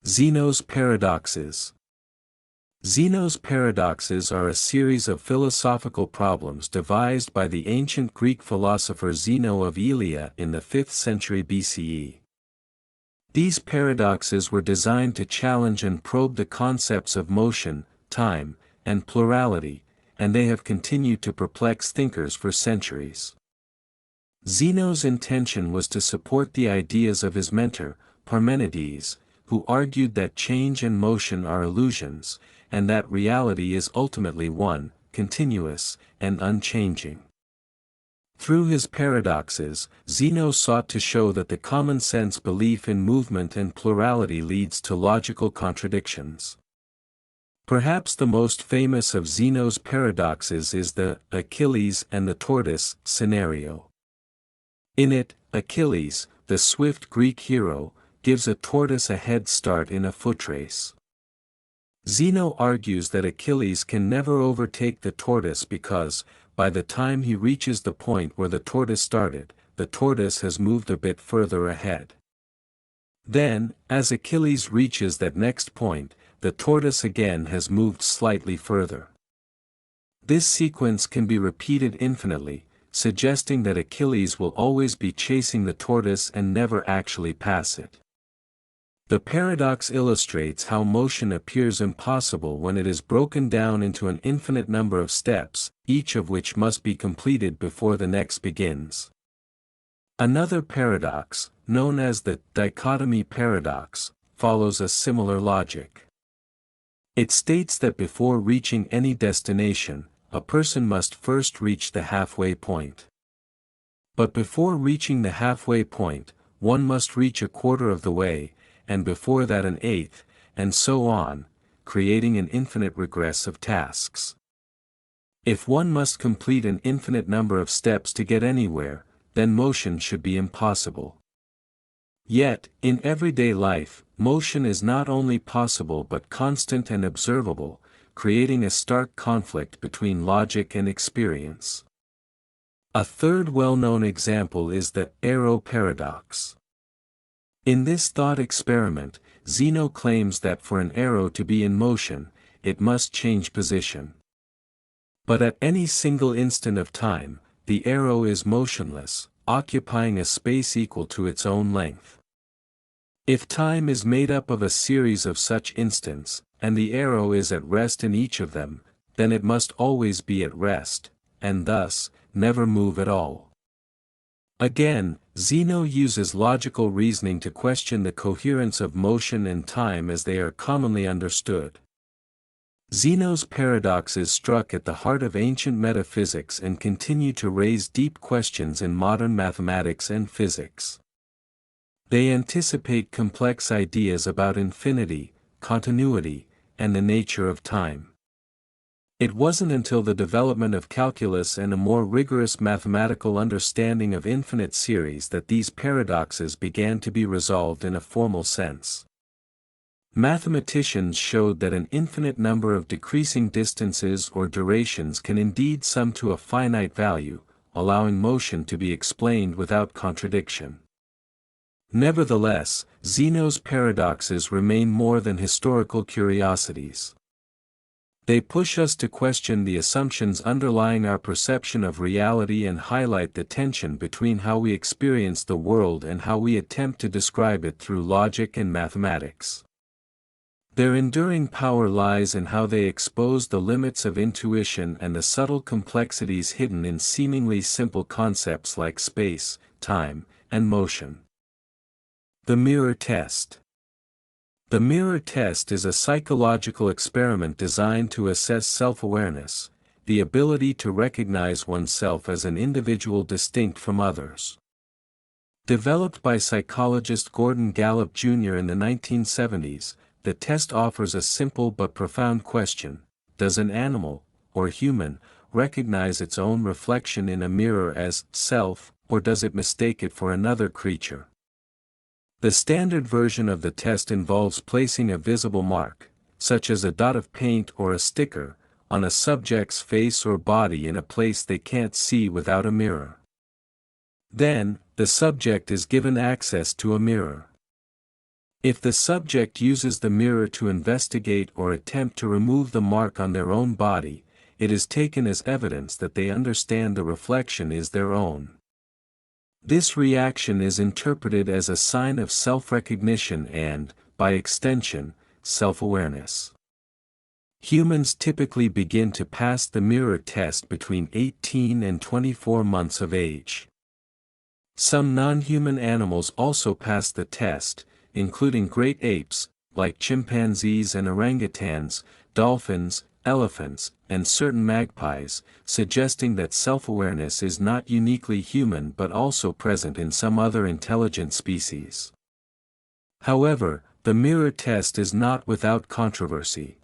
Zeno's paradoxes. Zeno's paradoxes are a series of philosophical problems devised by the ancient Greek philosopher Zeno of Elea in the 5th century BCE. These paradoxes were designed to challenge and probe the concepts of motion, time, and plurality, and they have continued to perplex thinkers for centuries. Zeno's intention was to support the ideas of his mentor, Parmenides, who argued that change and motion are illusions, and that reality is ultimately one, continuous, and unchanging. Through his paradoxes, Zeno sought to show that the common-sense belief in movement and plurality leads to logical contradictions. Perhaps the most famous of Zeno's paradoxes is the Achilles and the tortoise scenario. In it, Achilles, the swift Greek hero, gives a tortoise a head start in a foot race. Zeno argues that Achilles can never overtake the tortoise because, by the time he reaches the point where the tortoise started, the tortoise has moved a bit further ahead. Then, as Achilles reaches that next point, the tortoise again has moved slightly further. This sequence can be repeated infinitely, suggesting that Achilles will always be chasing the tortoise and never actually pass it. The paradox illustrates how motion appears impossible when it is broken down into an infinite number of steps, each of which must be completed before the next begins. Another paradox, known as the dichotomy paradox, follows a similar logic. It states that before reaching any destination, a person must first reach the halfway point. But before reaching the halfway point, one must reach a quarter of the way, and before that an eighth, and so on, creating an infinite regress of tasks. If one must complete an infinite number of steps to get anywhere, then motion should be impossible. Yet, in everyday life, motion is not only possible but constant and observable, creating a stark conflict between logic and experience. A third well-known example is the arrow paradox. In this thought experiment, Zeno claims that for an arrow to be in motion, it must change position. But at any single instant of time, the arrow is motionless, occupying a space equal to its own length. If time is made up of a series of such instants, and the arrow is at rest in each of them, then it must always be at rest, and thus, never move at all. Again, Zeno uses logical reasoning to question the coherence of motion and time as they are commonly understood. Zeno's paradoxes struck at the heart of ancient metaphysics and continue to raise deep questions in modern mathematics and physics. They anticipate complex ideas about infinity, continuity, and the nature of time. It wasn't until the development of calculus and a more rigorous mathematical understanding of infinite series that these paradoxes began to be resolved in a formal sense. Mathematicians showed that an infinite number of decreasing distances or durations can indeed sum to a finite value, allowing motion to be explained without contradiction. Nevertheless, Zeno's paradoxes remain more than historical curiosities. They push us to question the assumptions underlying our perception of reality and highlight the tension between how we experience the world and how we attempt to describe it through logic and mathematics. Their enduring power lies in how they expose the limits of intuition and the subtle complexities hidden in seemingly simple concepts like space, time, and motion. The mirror test. The mirror test is a psychological experiment designed to assess self-awareness, the ability to recognize oneself as an individual distinct from others. Developed by psychologist Gordon Gallup Jr. in the 1970s, the test offers a simple but profound question: does an animal, or human, recognize its own reflection in a mirror as self, or does it mistake it for another creature? The standard version of the test involves placing a visible mark, such as a dot of paint or a sticker, on a subject's face or body in a place they can't see without a mirror. Then, the subject is given access to a mirror. If the subject uses the mirror to investigate or attempt to remove the mark on their own body, it is taken as evidence that they understand the reflection is their own. This reaction is interpreted as a sign of self-recognition and, by extension, self-awareness. Humans typically begin to pass the mirror test between 18 and 24 months of age. Some non-human animals also pass the test, including great apes, like chimpanzees and orangutans, dolphins, elephants, and certain magpies, suggesting that self-awareness is not uniquely human but also present in some other intelligent species. However, the mirror test is not without controversy.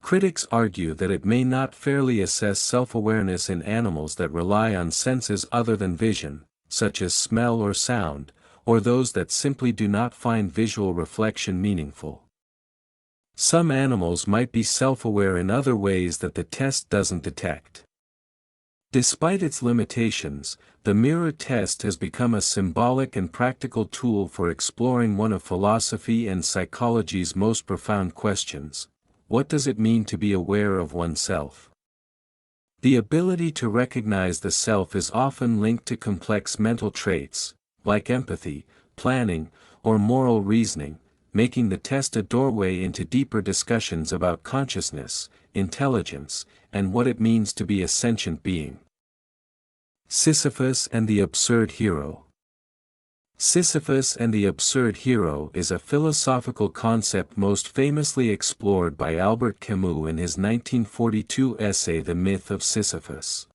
Critics argue that it may not fairly assess self-awareness in animals that rely on senses other than vision, such as smell or sound, or those that simply do not find visual reflection meaningful. Some animals might be self-aware in other ways that the test doesn't detect. Despite its limitations, the mirror test has become a symbolic and practical tool for exploring one of philosophy and psychology's most profound questions: what does it mean to be aware of oneself? The ability to recognize the self is often linked to complex mental traits, like empathy, planning, or moral reasoning, making the test a doorway into deeper discussions about consciousness, intelligence, and what it means to be a sentient being. Sisyphus and the Absurd Hero. Sisyphus and the Absurd Hero is a philosophical concept most famously explored by Albert Camus in his 1942 essay The Myth of Sisyphus.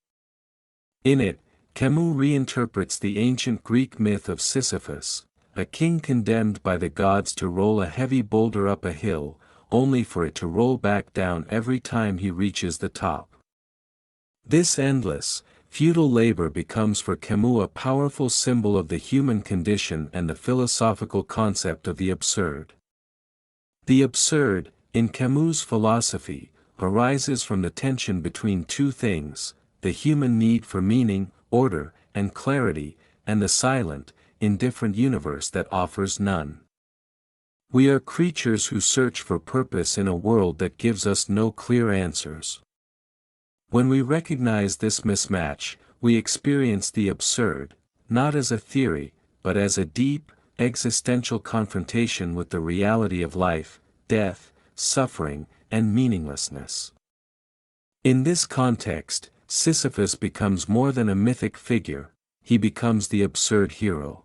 In it, Camus reinterprets the ancient Greek myth of Sisyphus, a king condemned by the gods to roll a heavy boulder up a hill, only for it to roll back down every time he reaches the top. This endless, futile labor becomes for Camus a powerful symbol of the human condition and the philosophical concept of the absurd. The absurd, in Camus' philosophy, arises from the tension between two things: the human need for meaning, order, and clarity, and the silent, indifferent universe that offers none. We are creatures who search for purpose in a world that gives us no clear answers. When we recognize this mismatch, we experience the absurd, not as a theory, but as a deep, existential confrontation with the reality of life, death, suffering, and meaninglessness. In this context, Sisyphus becomes more than a mythic figure, he becomes the absurd hero.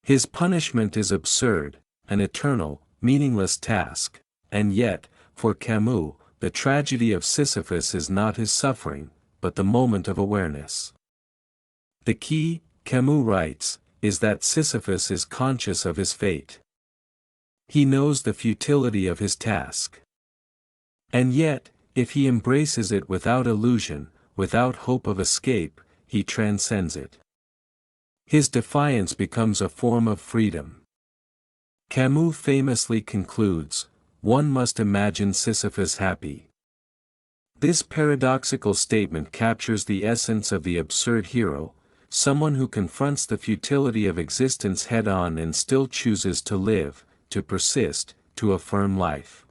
His punishment is absurd, an eternal, meaningless task, and yet, for Camus, the tragedy of Sisyphus is not his suffering, but the moment of awareness. The key, Camus writes, is that Sisyphus is conscious of his fate. He knows the futility of his task. And yet, if he embraces it without illusion, without hope of escape, he transcends it. His defiance becomes a form of freedom. Camus famously concludes, "One must imagine Sisyphus happy." This paradoxical statement captures the essence of the absurd hero, someone who confronts the futility of existence head-on and still chooses to live, to persist, to affirm life.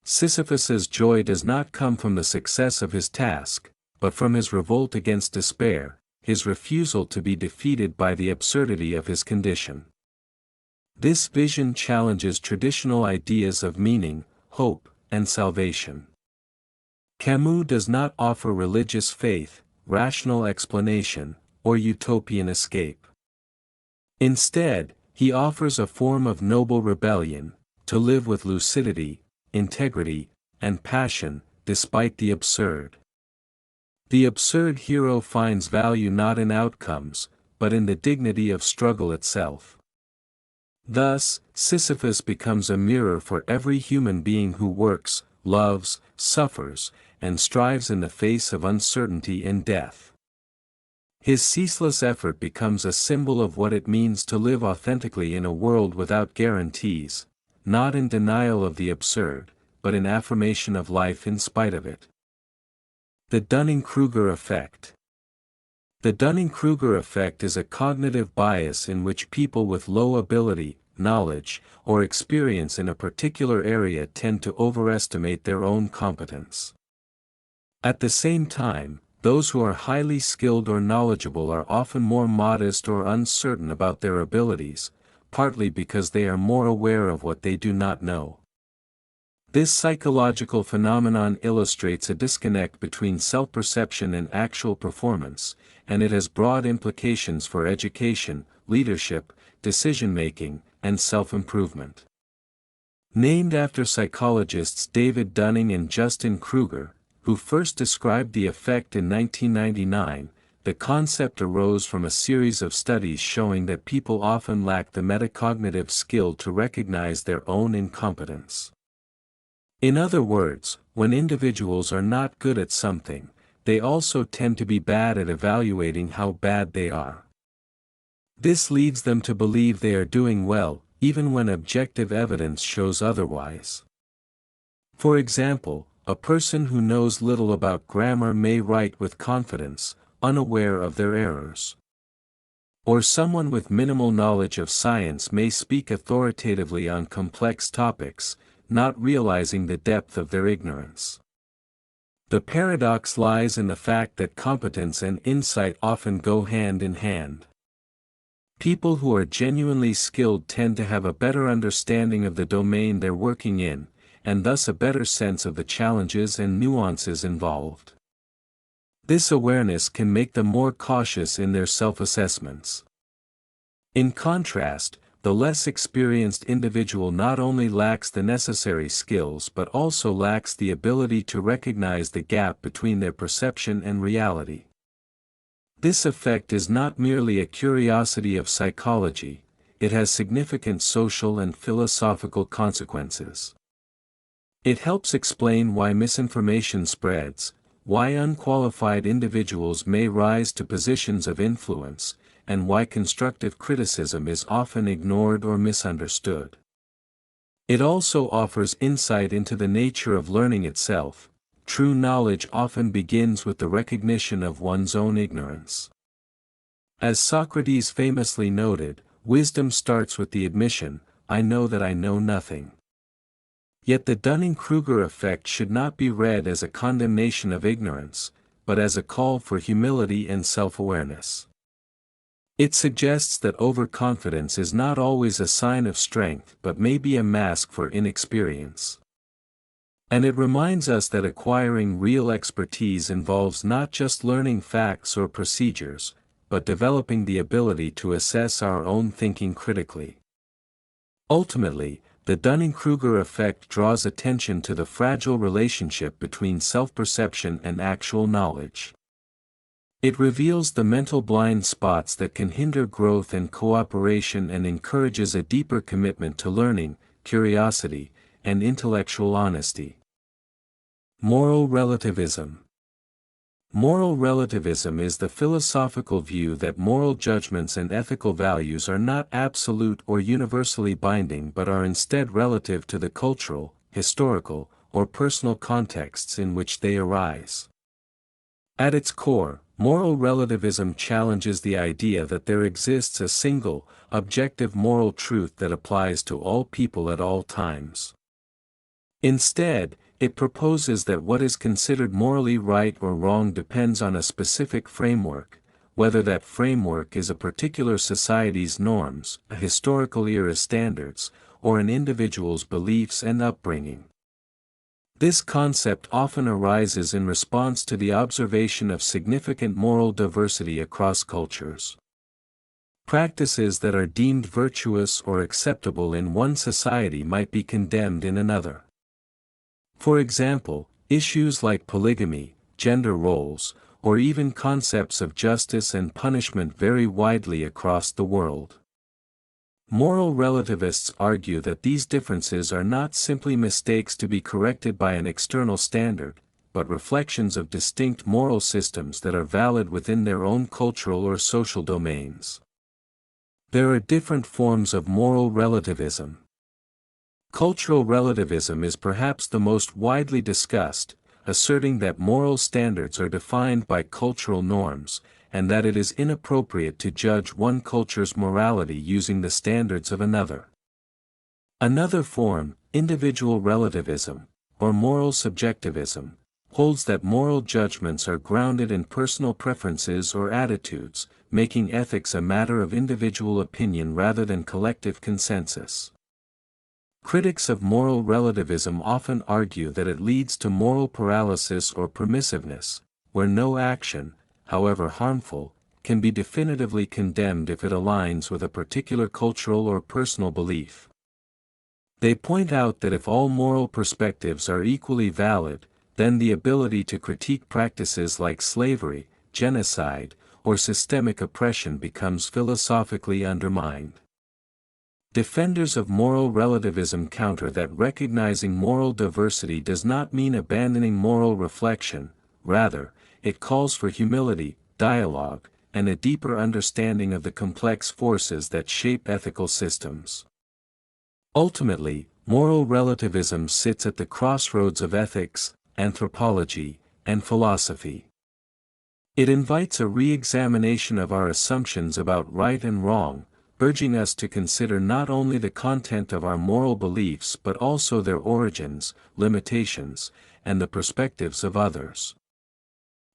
Sisyphus's joy does not come from the success of his task, but from his revolt against despair, his refusal to be defeated by the absurdity of his condition. This vision challenges traditional ideas of meaning, hope, and salvation. Camus does not offer religious faith, rational explanation, or utopian escape. Instead, he offers a form of noble rebellion, to live with lucidity, integrity, and passion, despite the absurd. The absurd hero finds value not in outcomes, but in the dignity of struggle itself. Thus, Sisyphus becomes a mirror for every human being who works, loves, suffers, and strives in the face of uncertainty and death. His ceaseless effort becomes a symbol of what it means to live authentically in a world without guarantees, not in denial of the absurd, but in affirmation of life in spite of it. The Dunning-Kruger Effect. The Dunning-Kruger effect is a cognitive bias in which people with low ability, knowledge, or experience in a particular area tend to overestimate their own competence. At the same time, those who are highly skilled or knowledgeable are often more modest or uncertain about their abilities, partly because they are more aware of what they do not know. This psychological phenomenon illustrates a disconnect between self-perception and actual performance, and it has broad implications for education, leadership, decision-making, and self-improvement. Named after psychologists David Dunning and Justin Kruger, who first described the effect in 1999, the concept arose from a series of studies showing that people often lack the metacognitive skill to recognize their own incompetence. In other words, when individuals are not good at something, they also tend to be bad at evaluating how bad they are. This leads them to believe they are doing well, even when objective evidence shows otherwise. For example, a person who knows little about grammar may write with confidence, unaware of their errors. Or someone with minimal knowledge of science may speak authoritatively on complex topics, not realizing the depth of their ignorance. The paradox lies in the fact that competence and insight often go hand in hand. People who are genuinely skilled tend to have a better understanding of the domain they're working in, and thus a better sense of the challenges and nuances involved. This awareness can make them more cautious in their self-assessments. In contrast, the less experienced individual not only lacks the necessary skills but also lacks the ability to recognize the gap between their perception and reality. This effect is not merely a curiosity of psychology, it has significant social and philosophical consequences. It helps explain why misinformation spreads, why unqualified individuals may rise to positions of influence, and why constructive criticism is often ignored or misunderstood. It also offers insight into the nature of learning itself. True knowledge often begins with the recognition of one's own ignorance. As Socrates famously noted, wisdom starts with the admission, "I know that I know nothing." Yet the Dunning-Kruger effect should not be read as a condemnation of ignorance, but as a call for humility and self-awareness. It suggests that overconfidence is not always a sign of strength but may be a mask for inexperience. And it reminds us that acquiring real expertise involves not just learning facts or procedures, but developing the ability to assess our own thinking critically. Ultimately, the Dunning-Kruger effect draws attention to the fragile relationship between self-perception and actual knowledge. It reveals the mental blind spots that can hinder growth and cooperation and encourages a deeper commitment to learning, curiosity, and intellectual honesty. Moral relativism. Moral relativism is the philosophical view that moral judgments and ethical values are not absolute or universally binding but are instead relative to the cultural, historical, or personal contexts in which they arise. At its core, moral relativism challenges the idea that there exists a single, objective moral truth that applies to all people at all times. Instead, it proposes that what is considered morally right or wrong depends on a specific framework, whether that framework is a particular society's norms, a historical era's standards, or an individual's beliefs and upbringing. This concept often arises in response to the observation of significant moral diversity across cultures. Practices that are deemed virtuous or acceptable in one society might be condemned in another. For example, issues like polygamy, gender roles, or even concepts of justice and punishment vary widely across the world. Moral relativists argue that these differences are not simply mistakes to be corrected by an external standard, but reflections of distinct moral systems that are valid within their own cultural or social domains. There are different forms of moral relativism. Cultural relativism is perhaps the most widely discussed, asserting that moral standards are defined by cultural norms, and that it is inappropriate to judge one culture's morality using the standards of another. Another form, individual relativism, or moral subjectivism, holds that moral judgments are grounded in personal preferences or attitudes, making ethics a matter of individual opinion rather than collective consensus. Critics of moral relativism often argue that it leads to moral paralysis or permissiveness, where no action, however harmful, can be definitively condemned if it aligns with a particular cultural or personal belief. They point out that if all moral perspectives are equally valid, then the ability to critique practices like slavery, genocide, or systemic oppression becomes philosophically undermined. Defenders of moral relativism counter that recognizing moral diversity does not mean abandoning moral reflection, rather, it calls for humility, dialogue, and a deeper understanding of the complex forces that shape ethical systems. Ultimately, moral relativism sits at the crossroads of ethics, anthropology, and philosophy. It invites a re-examination of our assumptions about right and wrong, urging us to consider not only the content of our moral beliefs but also their origins, limitations, and the perspectives of others.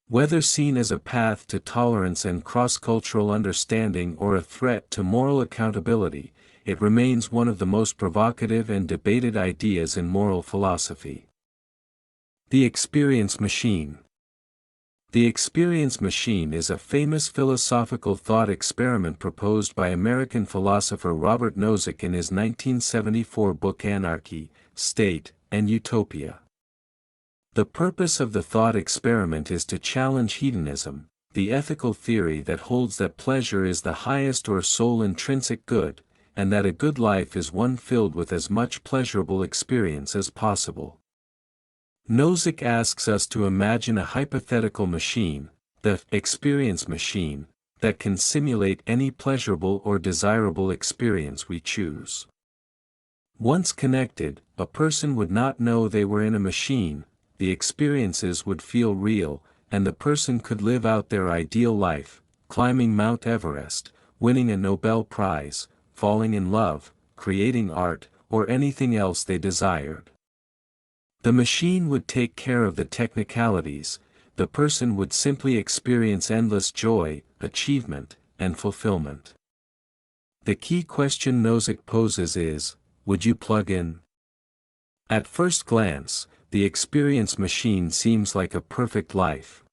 Whether seen as a path to tolerance and cross-cultural understanding or a threat to moral accountability, it remains one of the most provocative and debated ideas in moral philosophy. The experience machine. The experience machine is a famous philosophical thought experiment proposed by American philosopher Robert Nozick in his 1974 book Anarchy, State, and Utopia. The purpose of the thought experiment is to challenge hedonism, the ethical theory that holds that pleasure is the highest or sole intrinsic good, and that a good life is one filled with as much pleasurable experience as possible. Nozick asks us to imagine a hypothetical machine, the experience machine, that can simulate any pleasurable or desirable experience we choose. Once connected, a person would not know they were in a machine, the experiences would feel real, and the person could live out their ideal life, climbing Mount Everest, winning a Nobel Prize, falling in love, creating art, or anything else they desired. The machine would take care of the technicalities, the person would simply experience endless joy, achievement, and fulfillment. The key question Nozick poses is, would you plug in? At first glance, the experience machine seems like a perfect life.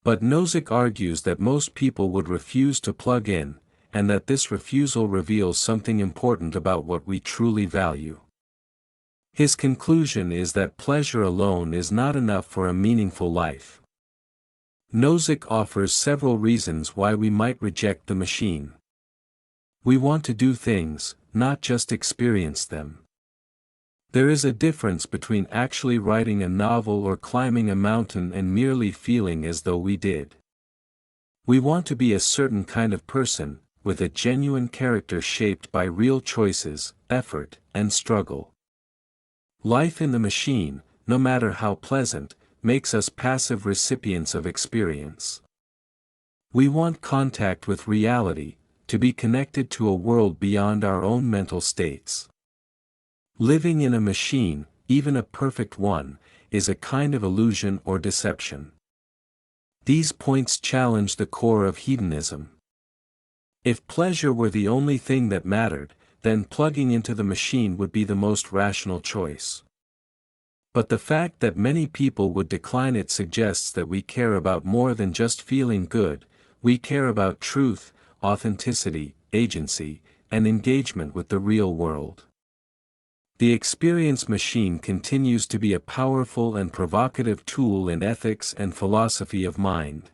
But Nozick argues that most people would refuse to plug in, and that this refusal reveals something important about what we truly value. His conclusion is that pleasure alone is not enough for a meaningful life. Nozick offers several reasons why we might reject the machine. We want to do things, not just experience them. There is a difference between actually writing a novel or climbing a mountain and merely feeling as though we did. We want to be a certain kind of person, with a genuine character shaped by real choices, effort, and struggle. Life in the machine, no matter how pleasant, makes us passive recipients of experience. We want contact with reality, to be connected to a world beyond our own mental states. Living in a machine, even a perfect one, is a kind of illusion or deception. These points challenge the core of hedonism. If pleasure were the only thing that mattered, then plugging into the machine would be the most rational choice. But the fact that many people would decline it suggests that we care about more than just feeling good, we care about truth, authenticity, agency, and engagement with the real world. The experience machine continues to be a powerful and provocative tool in ethics and philosophy of mind.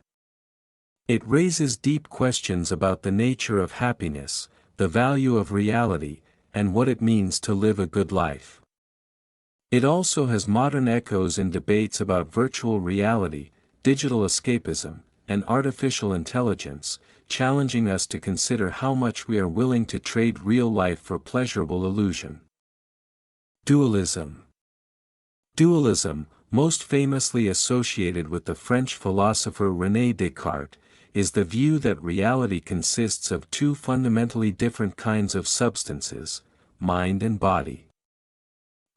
It raises deep questions about the nature of happiness, the value of reality, and what it means to live a good life. It also has modern echoes in debates about virtual reality, digital escapism, and artificial intelligence, challenging us to consider how much we are willing to trade real life for pleasurable illusion. Dualism. Dualism, most famously associated with the French philosopher René Descartes, is the view that reality consists of two fundamentally different kinds of substances, mind and body.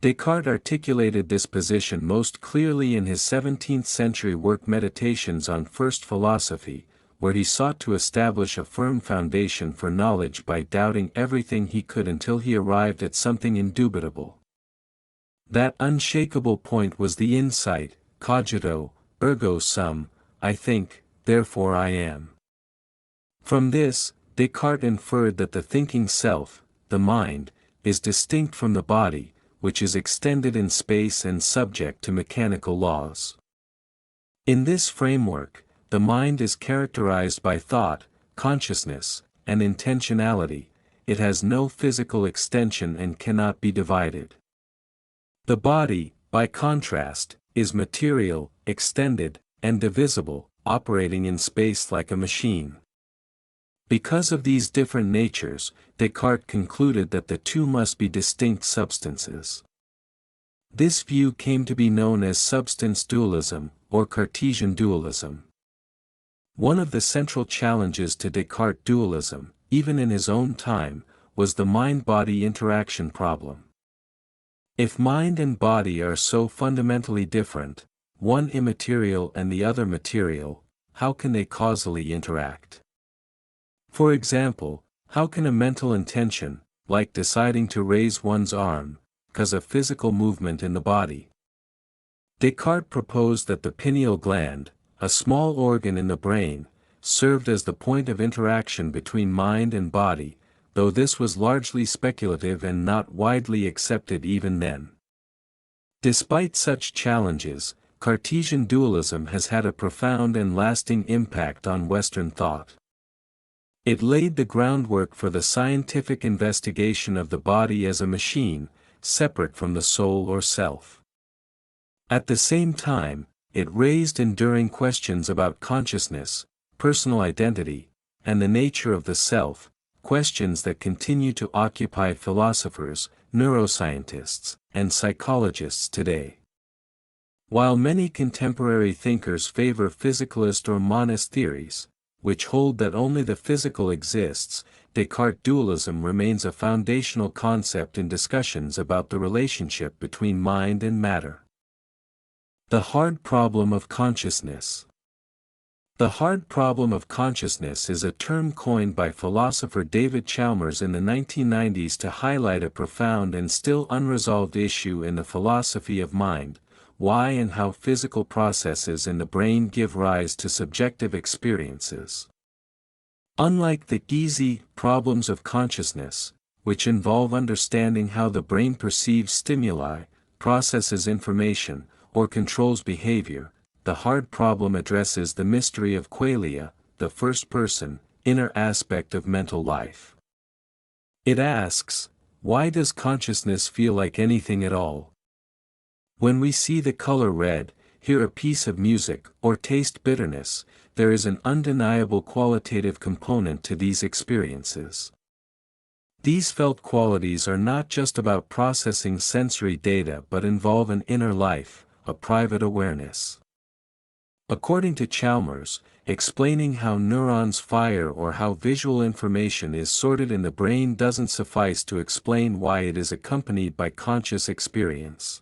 Descartes articulated this position most clearly in his 17th-century work Meditations on First Philosophy, where he sought to establish a firm foundation for knowledge by doubting everything he could until he arrived at something indubitable. That unshakable point was the insight, cogito, ergo sum, I think, therefore I am. From this, Descartes inferred that the thinking self, the mind, is distinct from the body, which is extended in space and subject to mechanical laws. In this framework, the mind is characterized by thought, consciousness, and intentionality. It has no physical extension and cannot be divided. The body, by contrast, is material, extended, and divisible, operating in space like a machine. Because of these different natures, Descartes concluded that the two must be distinct substances. This view came to be known as substance dualism, or Cartesian dualism. One of the central challenges to Descartes' dualism, even in his own time, was the mind-body interaction problem. If mind and body are so fundamentally different, one immaterial and the other material, how can they causally interact? For example, how can a mental intention, like deciding to raise one's arm, cause a physical movement in the body? Descartes proposed that the pineal gland, a small organ in the brain, served as the point of interaction between mind and body, though this was largely speculative and not widely accepted even then. Despite such challenges, Cartesian dualism has had a profound and lasting impact on Western thought. It laid the groundwork for the scientific investigation of the body as a machine, separate from the soul or self. At the same time, it raised enduring questions about consciousness, personal identity, and the nature of the self, questions that continue to occupy philosophers, neuroscientists, and psychologists today. While many contemporary thinkers favor physicalist or monist theories, which hold that only the physical exists, Descartes' dualism remains a foundational concept in discussions about the relationship between mind and matter. The hard problem of consciousness. The hard problem of consciousness is a term coined by philosopher David Chalmers in the 1990s to highlight a profound and still unresolved issue in the philosophy of mind: why and how physical processes in the brain give rise to subjective experiences. Unlike the easy problems of consciousness, which involve understanding how the brain perceives stimuli, processes information, or controls behavior, the hard problem addresses the mystery of Qualia, the first-person, inner aspect of mental life. It asks, why does consciousness feel like anything at all? When we see the color red, hear a piece of music, or taste bitterness, there is an undeniable qualitative component to these experiences. These felt qualities are not just about processing sensory data but involve an inner life, a private awareness. According to Chalmers, explaining how neurons fire or how visual information is sorted in the brain doesn't suffice to explain why it is accompanied by conscious experience.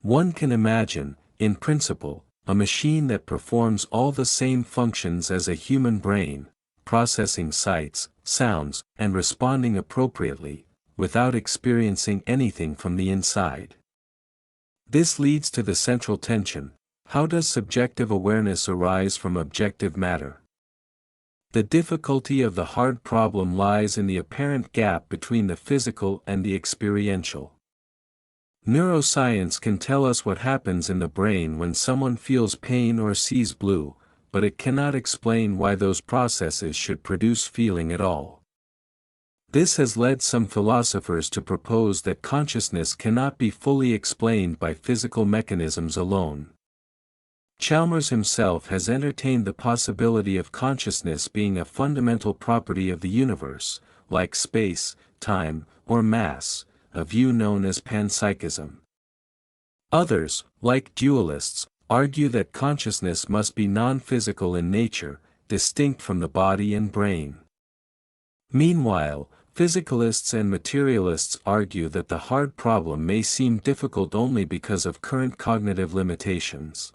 One can imagine, in principle, a machine that performs all the same functions as a human brain, processing sights, sounds, and responding appropriately, without experiencing anything from the inside. This leads to the central tension: how does subjective awareness arise from objective matter? The difficulty of the hard problem lies in the apparent gap between the physical and the experiential. Neuroscience can tell us what happens in the brain when someone feels pain or sees blue, but it cannot explain why those processes should produce feeling at all. This has led some philosophers to propose that consciousness cannot be fully explained by physical mechanisms alone. Chalmers himself has entertained the possibility of consciousness being a fundamental property of the universe, like space, time, or mass, a view known as panpsychism. Others, like dualists, argue that consciousness must be non-physical in nature, distinct from the body and brain. Meanwhile, Physicalists and materialists argue that the hard problem may seem difficult only because of current cognitive limitations.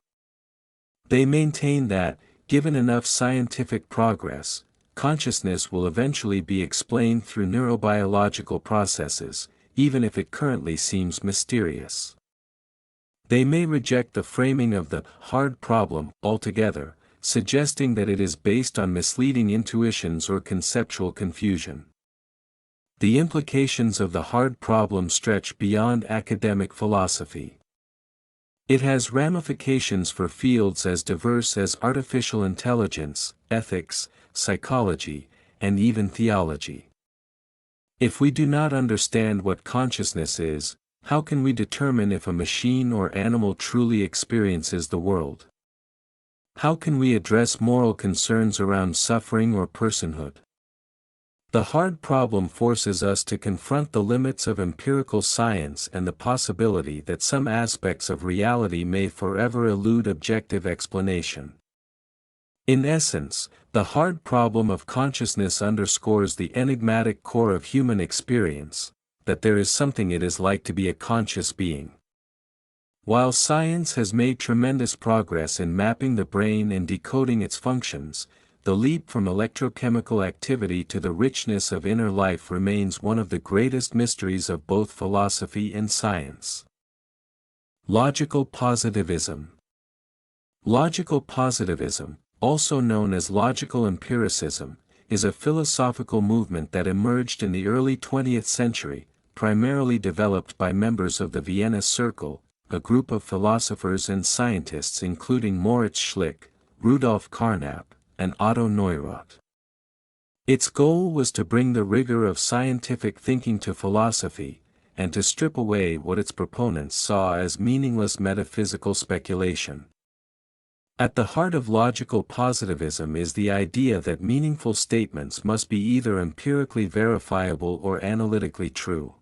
They maintain that, given enough scientific progress, consciousness will eventually be explained through neurobiological processes, even if it currently seems mysterious. They may reject the framing of the hard problem altogether, suggesting that it is based on misleading intuitions or conceptual confusion. The implications of the hard problem stretch beyond academic philosophy. It has ramifications for fields as diverse as artificial intelligence, ethics, psychology, and even theology. If we do not understand what consciousness is, how can we determine if a machine or animal truly experiences the world? How can we address moral concerns around suffering or personhood? The hard problem forces us to confront the limits of empirical science and the possibility that some aspects of reality may forever elude objective explanation. In essence, the hard problem of consciousness underscores the enigmatic core of human experience, that there is something it is like to be a conscious being. While science has made tremendous progress in mapping the brain and decoding its functions, the leap from electrochemical activity to the richness of inner life remains one of the greatest mysteries of both philosophy and science. Logical positivism. Logical positivism, also known as logical empiricism, is a philosophical movement that emerged in the early 20th century, primarily developed by members of the Vienna Circle, a group of philosophers and scientists including Moritz Schlick, Rudolf Carnap, and Otto Neurath. Its goal was to bring the rigor of scientific thinking to philosophy, and to strip away what its proponents saw as meaningless metaphysical speculation. At the heart of logical positivism is the idea that meaningful statements must be either empirically verifiable or analytically true.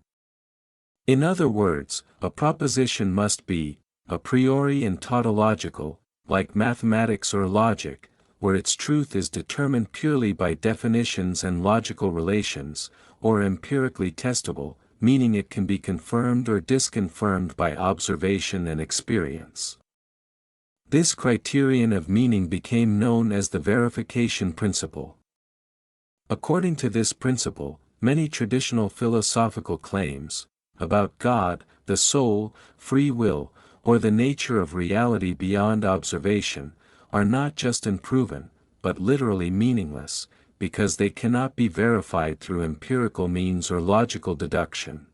In other words, a proposition must be, a priori and tautological, like mathematics or logic, where its truth is determined purely by definitions and logical relations, or empirically testable, meaning it can be confirmed or disconfirmed by observation and experience. This criterion of meaning became known as the verification principle. According to this principle, many traditional philosophical claims, about God, the soul, free will, or the nature of reality beyond observation, are not just unproven, but literally meaningless, because they cannot be verified through empirical means or logical deduction.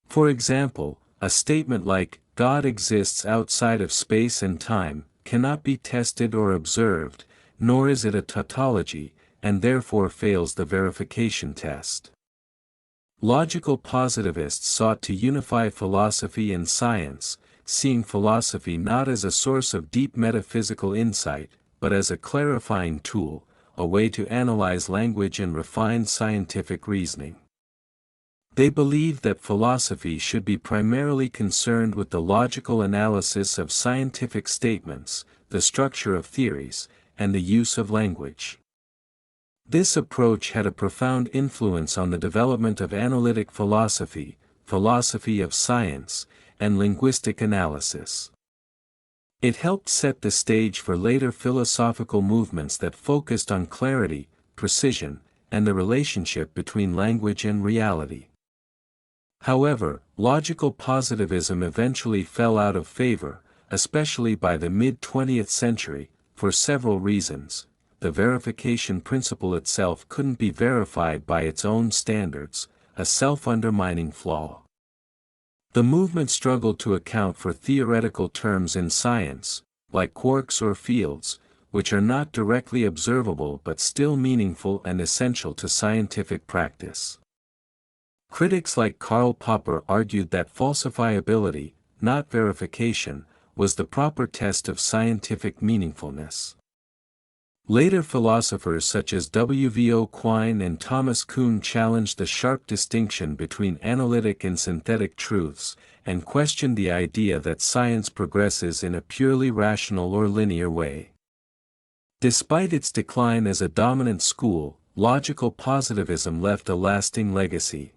For example, a statement like, God exists outside of space and time, cannot be tested or observed, nor is it a tautology, and therefore fails the verification test. Logical positivists sought to unify philosophy and science, seeing philosophy not as a source of deep metaphysical insight, but as a clarifying tool, a way to analyze language and refine scientific reasoning. They believed that philosophy should be primarily concerned with the logical analysis of scientific statements, the structure of theories, and the use of language. This approach had a profound influence on the development of analytic philosophy, philosophy of science, and linguistic analysis. It helped set the stage for later philosophical movements that focused on clarity, precision, and the relationship between language and reality. However, logical positivism eventually fell out of favor, especially by the mid-20th century, for several reasons. The verification principle itself couldn't be verified by its own standards, a self-undermining flaw. The movement struggled to account for theoretical terms in science, like quarks or fields, which are not directly observable but still meaningful and essential to scientific practice. Critics like Karl Popper argued that falsifiability, not verification, was the proper test of scientific meaningfulness. Later philosophers such as W.V.O. Quine and Thomas Kuhn challenged the sharp distinction between analytic and synthetic truths, and questioned the idea that science progresses in a purely rational or linear way. Despite its decline as a dominant school, logical positivism left a lasting legacy.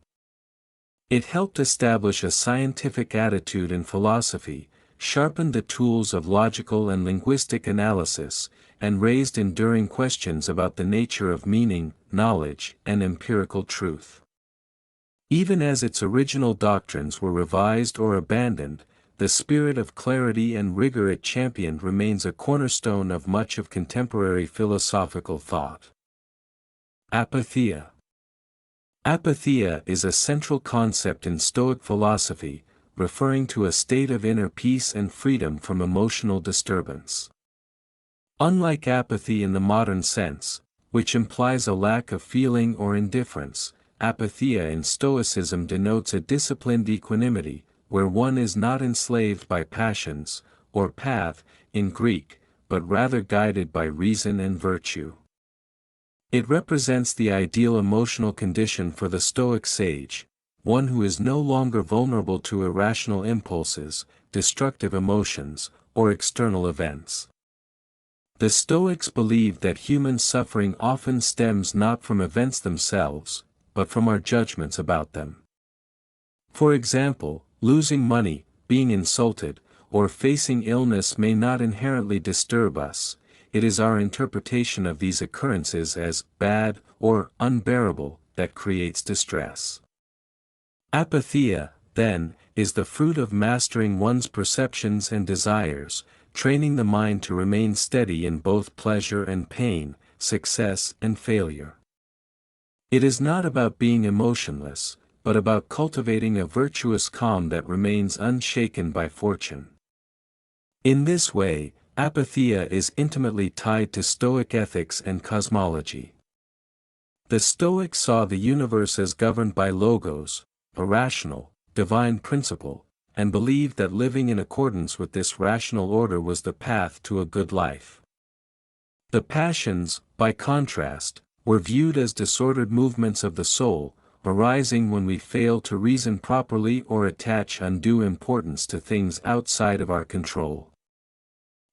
It helped establish a scientific attitude in philosophy, sharpened the tools of logical and linguistic analysis, and raised enduring questions about the nature of meaning, knowledge, and empirical truth. Even as its original doctrines were revised or abandoned, the spirit of clarity and rigor it championed remains a cornerstone of much of contemporary philosophical thought. Apatheia. Apatheia is a central concept in Stoic philosophy, referring to a state of inner peace and freedom from emotional disturbance. Unlike apathy in the modern sense, which implies a lack of feeling or indifference, apatheia in Stoicism denotes a disciplined equanimity, where one is not enslaved by passions, or path, in Greek, but rather guided by reason and virtue. It represents the ideal emotional condition for the Stoic sage, one who is no longer vulnerable to irrational impulses, destructive emotions, or external events. The Stoics believed that human suffering often stems not from events themselves, but from our judgments about them. For example, losing money, being insulted, or facing illness may not inherently disturb us. It is our interpretation of these occurrences as bad or unbearable that creates distress. Apatheia, then, is the fruit of mastering one's perceptions and desires, training the mind to remain steady in both pleasure and pain, success and failure. It is not about being emotionless, but about cultivating a virtuous calm that remains unshaken by fortune. In this way, apatheia is intimately tied to Stoic ethics and cosmology. The Stoics saw the universe as governed by logos, a rational, divine principle, and believed that living in accordance with this rational order was the path to a good life. The passions, by contrast, were viewed as disordered movements of the soul, arising when we fail to reason properly or attach undue importance to things outside of our control.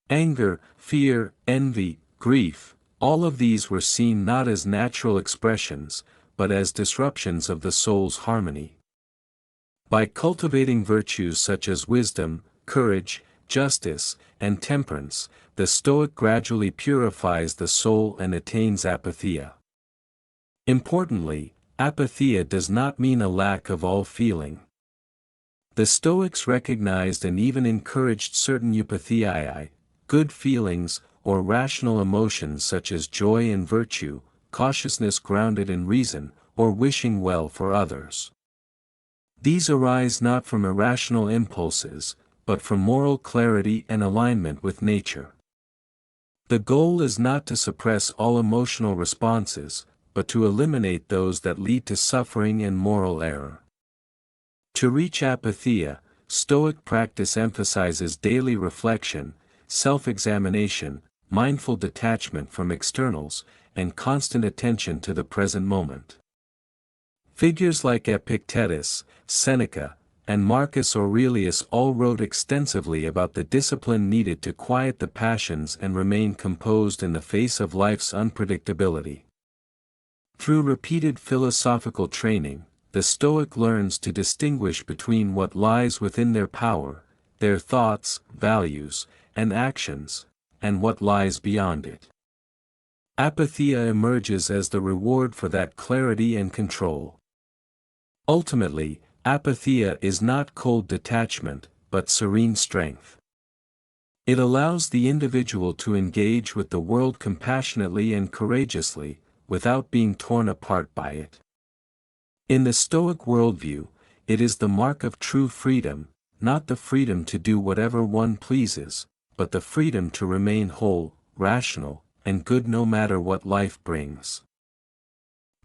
Anger, fear, envy, grief, all of these were seen not as natural expressions, but as disruptions of the soul's harmony. By cultivating virtues such as wisdom, courage, justice, and temperance, the Stoic gradually purifies the soul and attains apatheia. Importantly, apatheia does not mean a lack of all feeling. The Stoics recognized and even encouraged certain eupatheiae, good feelings, or rational emotions such as joy and virtue, cautiousness grounded in reason, or wishing well for others. These arise not from irrational impulses, but from moral clarity and alignment with nature. The goal is not to suppress all emotional responses, but to eliminate those that lead to suffering and moral error. To reach apatheia, Stoic practice emphasizes daily reflection, self-examination, mindful detachment from externals, and constant attention to the present moment. Figures like Epictetus, Seneca, and Marcus Aurelius all wrote extensively about the discipline needed to quiet the passions and remain composed in the face of life's unpredictability. Through repeated philosophical training, the Stoic learns to distinguish between what lies within their power, their thoughts, values, and actions, and what lies beyond it. Apatheia emerges as the reward for that clarity and control. Ultimately, apatheia is not cold detachment, but serene strength. It allows the individual to engage with the world compassionately and courageously, without being torn apart by it. In the Stoic worldview, it is the mark of true freedom, not the freedom to do whatever one pleases, but the freedom to remain whole, rational, and good no matter what life brings.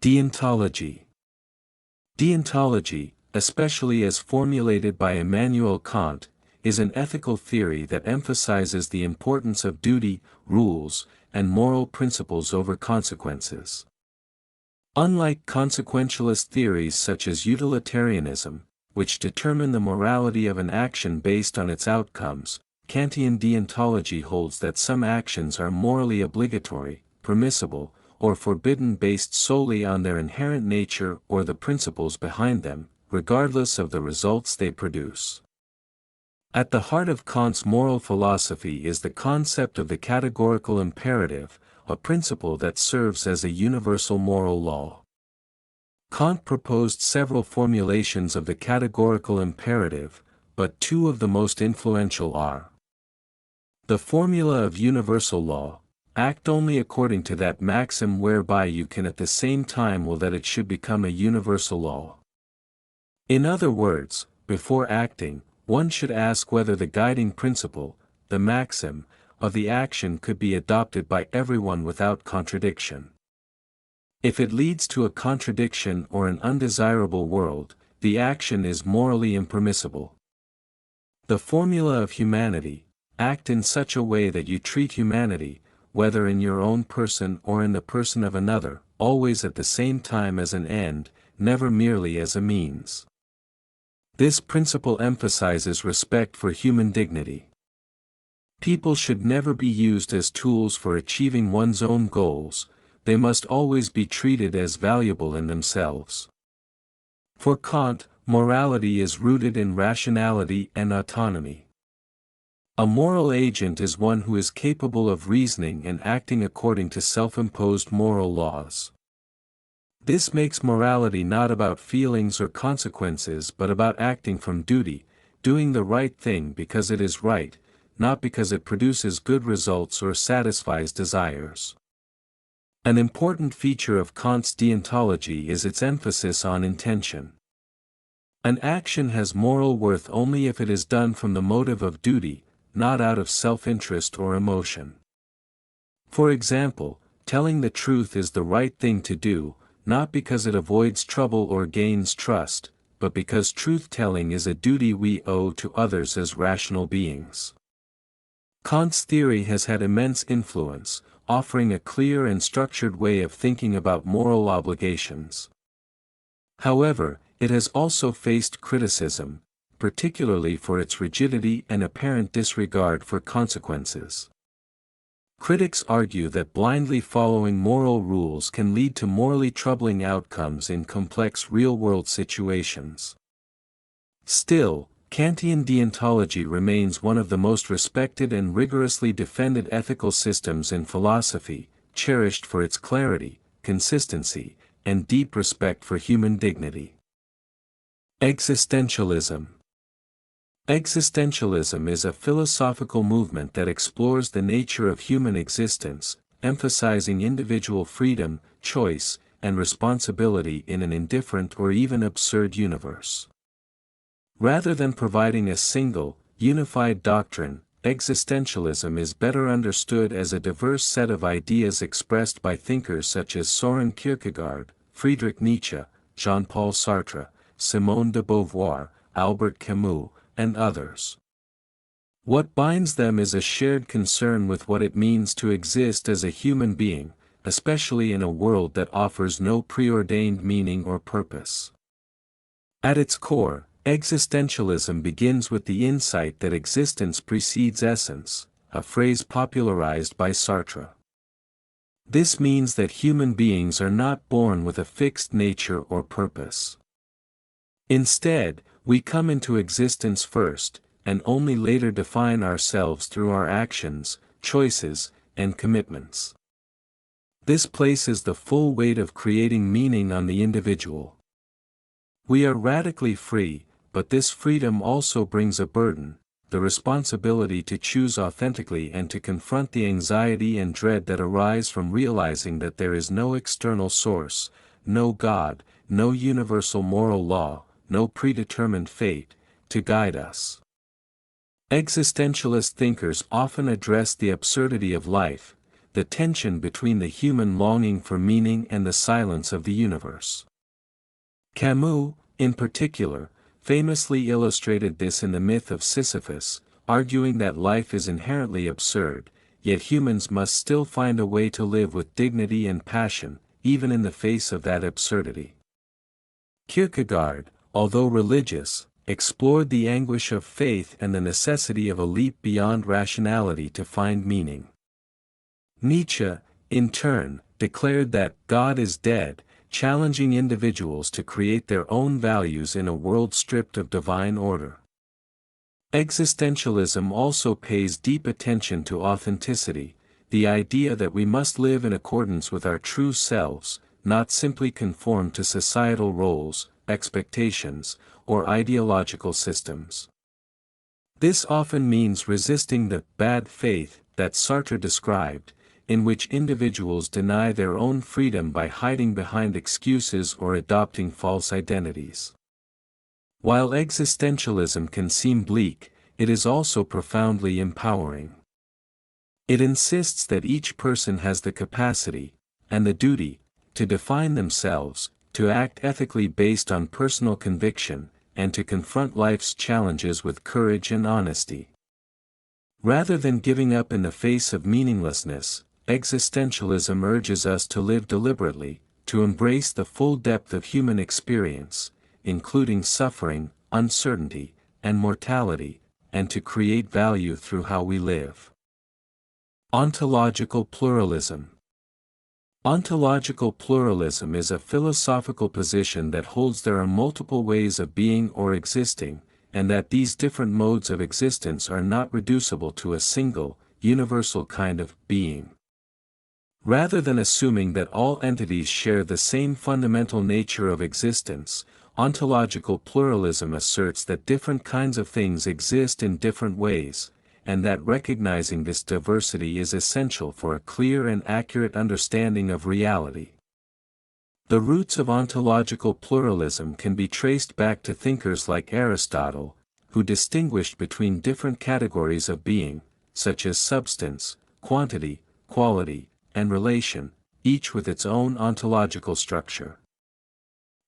Deontology. Deontology, especially as formulated by Immanuel Kant, is an ethical theory that emphasizes the importance of duty, rules, and moral principles over consequences. Unlike consequentialist theories such as utilitarianism, which determine the morality of an action based on its outcomes, Kantian deontology holds that some actions are morally obligatory, permissible, or forbidden based solely on their inherent nature or the principles behind them, regardless of the results they produce. At the heart of Kant's moral philosophy is the concept of the categorical imperative, a principle that serves as a universal moral law. Kant proposed several formulations of the categorical imperative, but two of the most influential are: the formula of universal law, act only according to that maxim whereby you can at the same time will that it should become a universal law. In other words, before acting, one should ask whether the guiding principle, the maxim, of the action could be adopted by everyone without contradiction. If it leads to a contradiction or an undesirable world, the action is morally impermissible. The formula of humanity, act in such a way that you treat humanity, whether in your own person or in the person of another, always at the same time as an end, never merely as a means. This principle emphasizes respect for human dignity. People should never be used as tools for achieving one's own goals, they must always be treated as valuable in themselves. For Kant, morality is rooted in rationality and autonomy. A moral agent is one who is capable of reasoning and acting according to self-imposed moral laws. This makes morality not about feelings or consequences but about acting from duty, doing the right thing because it is right, not because it produces good results or satisfies desires. An important feature of Kant's deontology is its emphasis on intention. An action has moral worth only if it is done from the motive of duty, not out of self-interest or emotion. For example, telling the truth is the right thing to do, not because it avoids trouble or gains trust, but because truth-telling is a duty we owe to others as rational beings. Kant's theory has had immense influence, offering a clear and structured way of thinking about moral obligations. However, it has also faced criticism, particularly for its rigidity and apparent disregard for consequences. Critics argue that blindly following moral rules can lead to morally troubling outcomes in complex real-world situations. Still, Kantian deontology remains one of the most respected and rigorously defended ethical systems in philosophy, cherished for its clarity, consistency, and deep respect for human dignity. Existentialism. Existentialism is a philosophical movement that explores the nature of human existence, emphasizing individual freedom, choice, and responsibility in an indifferent or even absurd universe. Rather than providing a single, unified doctrine, existentialism is better understood as a diverse set of ideas expressed by thinkers such as Søren Kierkegaard, Friedrich Nietzsche, Jean-Paul Sartre, Simone de Beauvoir, Albert Camus, and others. What binds them is a shared concern with what it means to exist as a human being, especially in a world that offers no preordained meaning or purpose. At its core, existentialism begins with the insight that existence precedes essence, a phrase popularized by Sartre. This means that human beings are not born with a fixed nature or purpose. Instead, we come into existence first, and only later define ourselves through our actions, choices, and commitments. This places the full weight of creating meaning on the individual. We are radically free, but this freedom also brings a burden, the responsibility to choose authentically and to confront the anxiety and dread that arise from realizing that there is no external source, no God, no universal moral law, no predetermined fate, to guide us. Existentialist thinkers often address the absurdity of life, the tension between the human longing for meaning and the silence of the universe. Camus, in particular, famously illustrated this in the myth of Sisyphus, arguing that life is inherently absurd, yet humans must still find a way to live with dignity and passion, even in the face of that absurdity. Kierkegaard, although religious, explored the anguish of faith and the necessity of a leap beyond rationality to find meaning. Nietzsche, in turn, declared that God is dead, challenging individuals to create their own values in a world stripped of divine order. Existentialism also pays deep attention to authenticity, the idea that we must live in accordance with our true selves, not simply conform to societal roles, expectations, or ideological systems. This often means resisting the bad faith that Sartre described, in which individuals deny their own freedom by hiding behind excuses or adopting false identities. While existentialism can seem bleak, it is also profoundly empowering. It insists that each person has the capacity, and the duty, to define themselves, to act ethically based on personal conviction, and to confront life's challenges with courage and honesty. Rather than giving up in the face of meaninglessness, existentialism urges us to live deliberately, to embrace the full depth of human experience, including suffering, uncertainty, and mortality, and to create value through how we live. Ontological pluralism. Ontological pluralism is a philosophical position that holds there are multiple ways of being or existing, and that these different modes of existence are not reducible to a single, universal kind of being. Rather than assuming that all entities share the same fundamental nature of existence, ontological pluralism asserts that different kinds of things exist in different ways, and that recognizing this diversity is essential for a clear and accurate understanding of reality. The roots of ontological pluralism can be traced back to thinkers like Aristotle, who distinguished between different categories of being, such as substance, quantity, quality, and relation, each with its own ontological structure.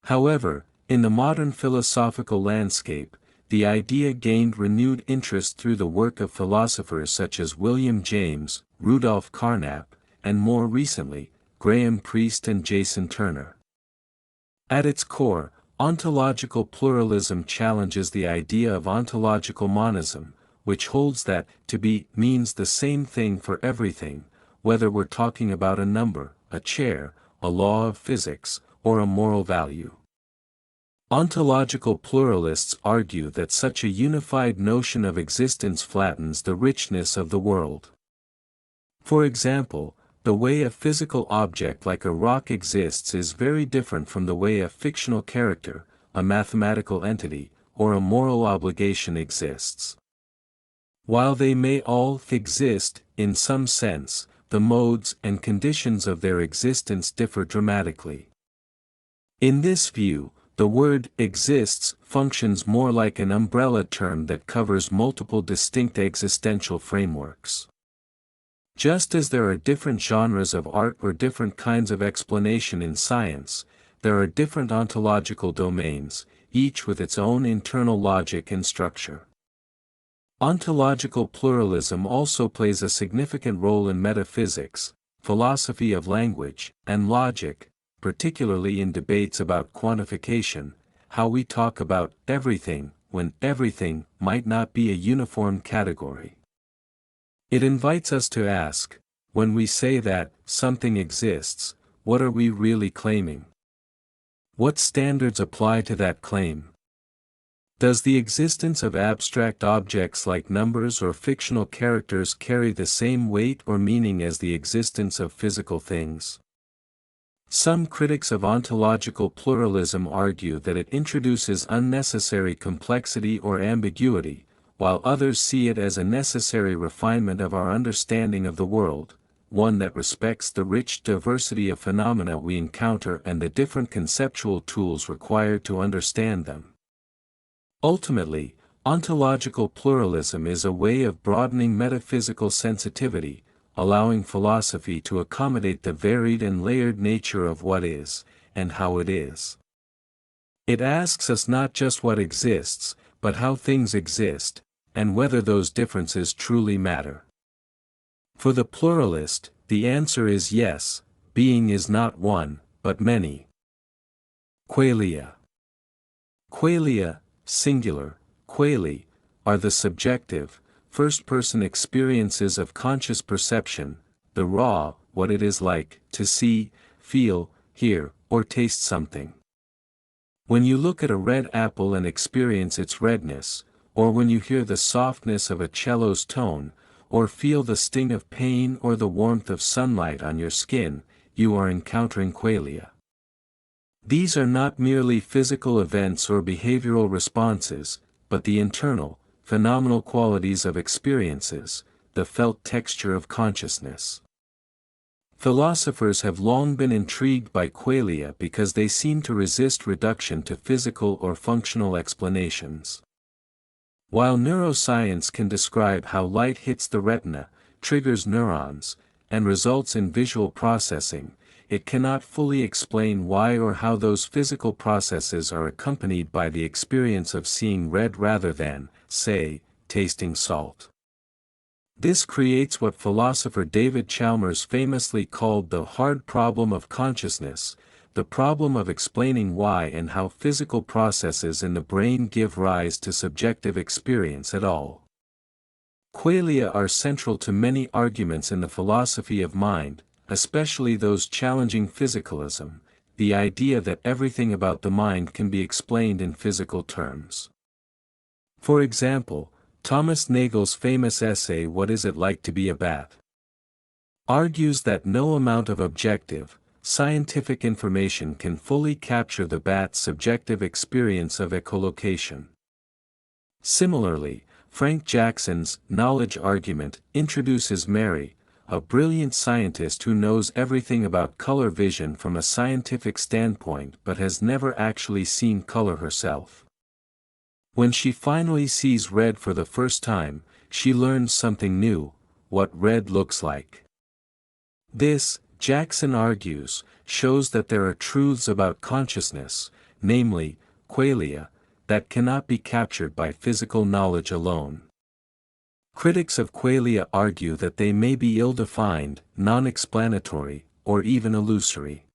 However, in the modern philosophical landscape, the idea gained renewed interest through the work of philosophers such as William James, Rudolf Carnap, and more recently, Graham Priest and Jason Turner. At its core, ontological pluralism challenges the idea of ontological monism, which holds that to be means the same thing for everything, whether we're talking about a number, a chair, a law of physics, or a moral value. Ontological pluralists argue that such a unified notion of existence flattens the richness of the world. For example, the way a physical object like a rock exists is very different from the way a fictional character, a mathematical entity, or a moral obligation exists. While they may all exist, in some sense, the modes and conditions of their existence differ dramatically. In this view, the word exists functions more like an umbrella term that covers multiple distinct existential frameworks. Just as there are different genres of art or different kinds of explanation in science, there are different ontological domains, each with its own internal logic and structure. Ontological pluralism also plays a significant role in metaphysics, philosophy of language, and logic, particularly in debates about quantification, how we talk about everything, when everything might not be a uniform category. It invites us to ask, when we say that something exists, what are we really claiming? What standards apply to that claim? Does the existence of abstract objects like numbers or fictional characters carry the same weight or meaning as the existence of physical things? Some critics of ontological pluralism argue that it introduces unnecessary complexity or ambiguity, while others see it as a necessary refinement of our understanding of the world, one that respects the rich diversity of phenomena we encounter and the different conceptual tools required to understand them. Ultimately, ontological pluralism is a way of broadening metaphysical sensitivity, allowing philosophy to accommodate the varied and layered nature of what is, and how it is. It asks us not just what exists, but how things exist, and whether those differences truly matter. For the pluralist, the answer is yes, being is not one, but many. Qualia. Qualia, singular, quali, are the subjective, first-person experiences of conscious perception, the raw, what it is like to see, feel, hear, or taste something. When you look at a red apple and experience its redness, or when you hear the softness of a cello's tone, or feel the sting of pain or the warmth of sunlight on your skin, you are encountering qualia. These are not merely physical events or behavioral responses, but the internal, phenomenal qualities of experiences, the felt texture of consciousness. Philosophers have long been intrigued by qualia because they seem to resist reduction to physical or functional explanations. While neuroscience can describe how light hits the retina, triggers neurons, and results in visual processing, it cannot fully explain why or how those physical processes are accompanied by the experience of seeing red rather than, say, tasting salt. This creates what philosopher David Chalmers famously called the hard problem of consciousness, the problem of explaining why and how physical processes in the brain give rise to subjective experience at all. Qualia are central to many arguments in the philosophy of mind, especially those challenging physicalism, the idea that everything about the mind can be explained in physical terms. For example, Thomas Nagel's famous essay What Is It Like to Be a Bat? Argues that no amount of objective, scientific information can fully capture the bat's subjective experience of echolocation. Similarly, Frank Jackson's knowledge argument introduces Mary, a brilliant scientist who knows everything about color vision from a scientific standpoint but has never actually seen color herself. When she finally sees red for the first time, she learns something new, what red looks like. This, Jackson argues, shows that there are truths about consciousness, namely, qualia, that cannot be captured by physical knowledge alone. Critics of qualia argue that they may be ill-defined, non-explanatory, or even illusory.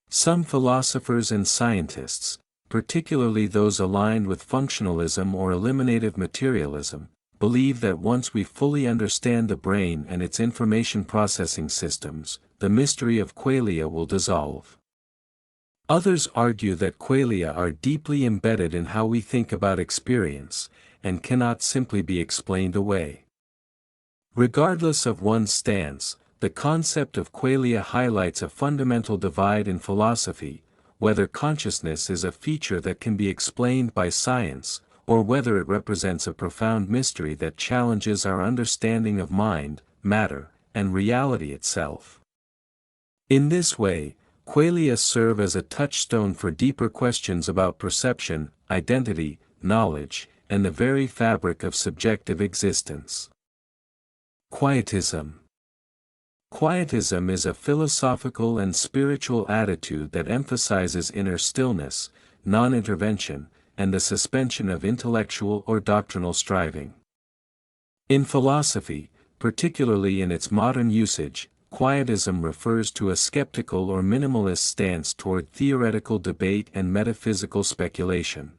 Some philosophers and scientists, particularly those aligned with functionalism or eliminative materialism, believe that once we fully understand the brain and its information processing systems, the mystery of qualia will dissolve. Others argue that qualia are deeply embedded in how we think about experience, and cannot simply be explained away. Regardless of one's stance, the concept of qualia highlights a fundamental divide in philosophy, whether consciousness is a feature that can be explained by science, or whether it represents a profound mystery that challenges our understanding of mind, matter, and reality itself. In this way, qualia serve as a touchstone for deeper questions about perception, identity, knowledge, and the very fabric of subjective existence. Quietism. Quietism is a philosophical and spiritual attitude that emphasizes inner stillness, non-intervention, and the suspension of intellectual or doctrinal striving. In philosophy, particularly in its modern usage, Quietism refers to a skeptical or minimalist stance toward theoretical debate and metaphysical speculation.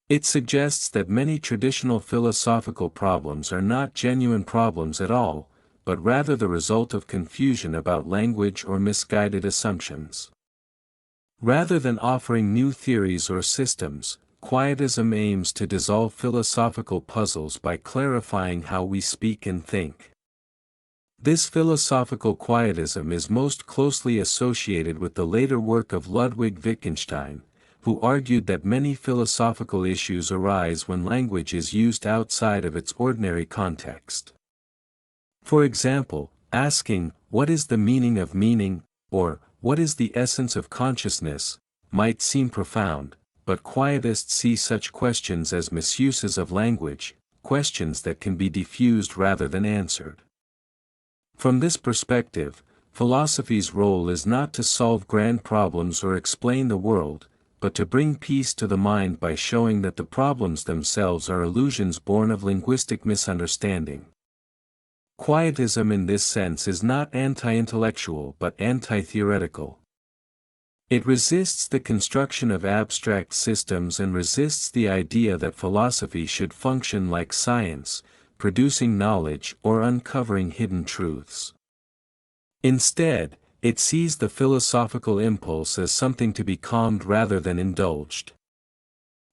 It suggests that many traditional philosophical problems are not genuine problems at all, but rather the result of confusion about language or misguided assumptions. Rather than offering new theories or systems, Quietism aims to dissolve philosophical puzzles by clarifying how we speak and think. This philosophical Quietism is most closely associated with the later work of Ludwig Wittgenstein, who argued that many philosophical issues arise when language is used outside of its ordinary context. For example, asking, "What is the meaning of meaning?" or "What is the essence of consciousness?" might seem profound, but Quietists see such questions as misuses of language, questions that can be diffused rather than answered. From this perspective, philosophy's role is not to solve grand problems or explain the world, but to bring peace to the mind by showing that the problems themselves are illusions born of linguistic misunderstanding. Quietism in this sense is not anti-intellectual but anti-theoretical. It resists the construction of abstract systems and resists the idea that philosophy should function like science, producing knowledge or uncovering hidden truths. Instead, it sees the philosophical impulse as something to be calmed rather than indulged.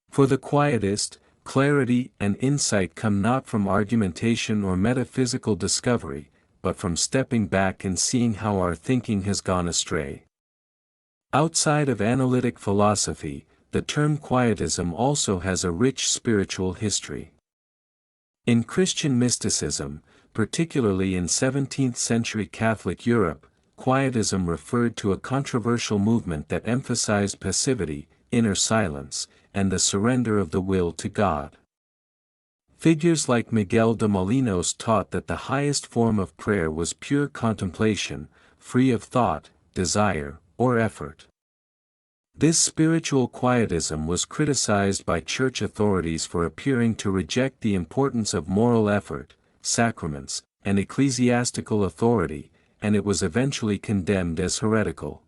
For the quietist, clarity and insight come not from argumentation or metaphysical discovery, but from stepping back and seeing how our thinking has gone astray. Outside of analytic philosophy, the term Quietism also has a rich spiritual history. In Christian mysticism, particularly in 17th-century Catholic Europe, Quietism referred to a controversial movement that emphasized passivity, inner silence, and the surrender of the will to God. Figures like Miguel de Molinos taught that the highest form of prayer was pure contemplation, free of thought, desire, or effort. This spiritual quietism was criticized by church authorities for appearing to reject the importance of moral effort, sacraments, and ecclesiastical authority, and it was eventually condemned as heretical.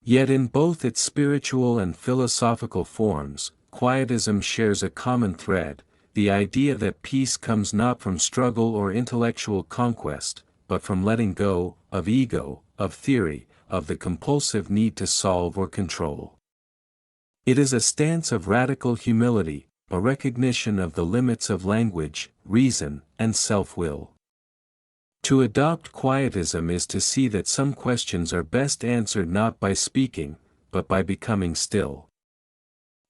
Yet in both its spiritual and philosophical forms, Quietism shares a common thread, the idea that peace comes not from struggle or intellectual conquest, but from letting go, of ego, of theory, of the compulsive need to solve or control. It is a stance of radical humility, a recognition of the limits of language, reason, and self-will. To adopt Quietism is to see that some questions are best answered not by speaking, but by becoming still.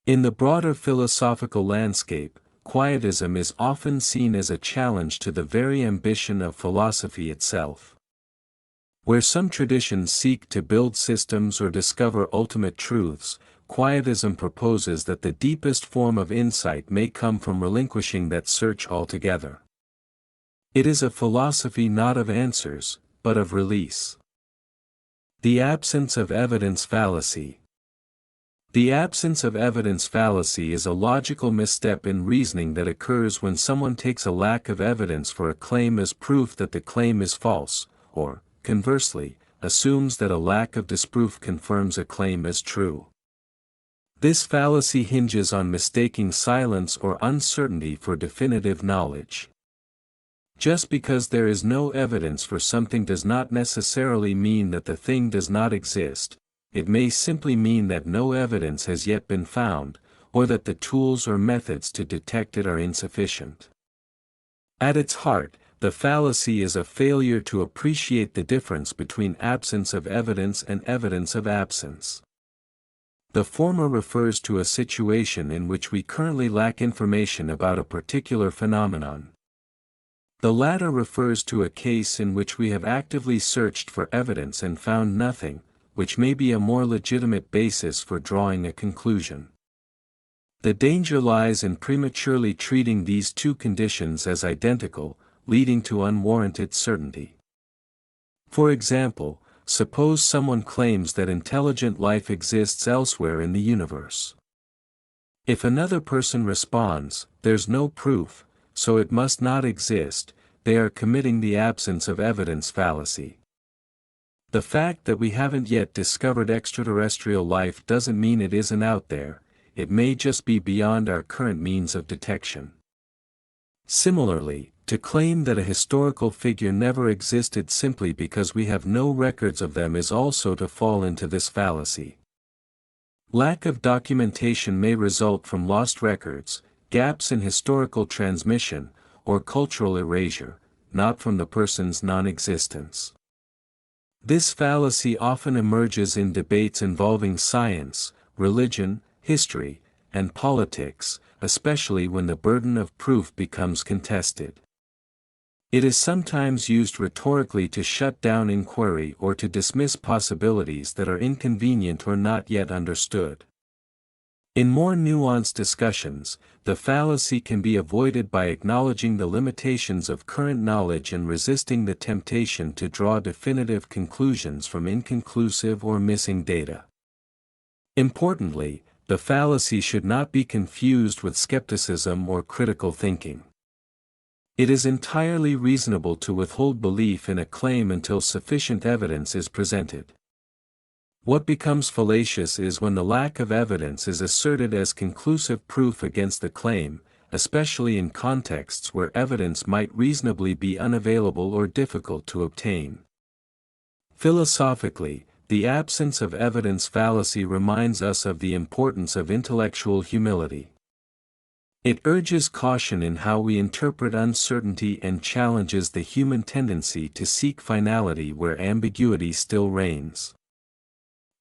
In the broader philosophical landscape, Quietism is often seen as a challenge to the very ambition of philosophy itself. Where some traditions seek to build systems or discover ultimate truths, Quietism proposes that the deepest form of insight may come from relinquishing that search altogether. It is a philosophy not of answers, but of release. The absence of evidence fallacy. The absence of evidence fallacy is a logical misstep in reasoning that occurs when someone takes a lack of evidence for a claim as proof that the claim is false, or, conversely, assumes that a lack of disproof confirms a claim as true. This fallacy hinges on mistaking silence or uncertainty for definitive knowledge. Just because there is no evidence for something does not necessarily mean that the thing does not exist. It may simply mean that no evidence has yet been found, or that the tools or methods to detect it are insufficient. At its heart, the fallacy is a failure to appreciate the difference between absence of evidence and evidence of absence. The former refers to a situation in which we currently lack information about a particular phenomenon. The latter refers to a case in which we have actively searched for evidence and found nothing, which may be a more legitimate basis for drawing a conclusion. The danger lies in prematurely treating these two conditions as identical, leading to unwarranted certainty. For example, suppose someone claims that intelligent life exists elsewhere in the universe. If another person responds, "There's no proof, so it must not exist," they are committing the absence of evidence fallacy. The fact that we haven't yet discovered extraterrestrial life doesn't mean it isn't out there, it may just be beyond our current means of detection. Similarly, to claim that a historical figure never existed simply because we have no records of them is also to fall into this fallacy. Lack of documentation may result from lost records, gaps in historical transmission, or cultural erasure, not from the person's non-existence. This fallacy often emerges in debates involving science, religion, history, and politics, especially when the burden of proof becomes contested. It is sometimes used rhetorically to shut down inquiry or to dismiss possibilities that are inconvenient or not yet understood. In more nuanced discussions, the fallacy can be avoided by acknowledging the limitations of current knowledge and resisting the temptation to draw definitive conclusions from inconclusive or missing data. Importantly, the fallacy should not be confused with skepticism or critical thinking. It is entirely reasonable to withhold belief in a claim until sufficient evidence is presented. What becomes fallacious is when the lack of evidence is asserted as conclusive proof against the claim, especially in contexts where evidence might reasonably be unavailable or difficult to obtain. Philosophically, the absence of evidence fallacy reminds us of the importance of intellectual humility. It urges caution in how we interpret uncertainty and challenges the human tendency to seek finality where ambiguity still reigns.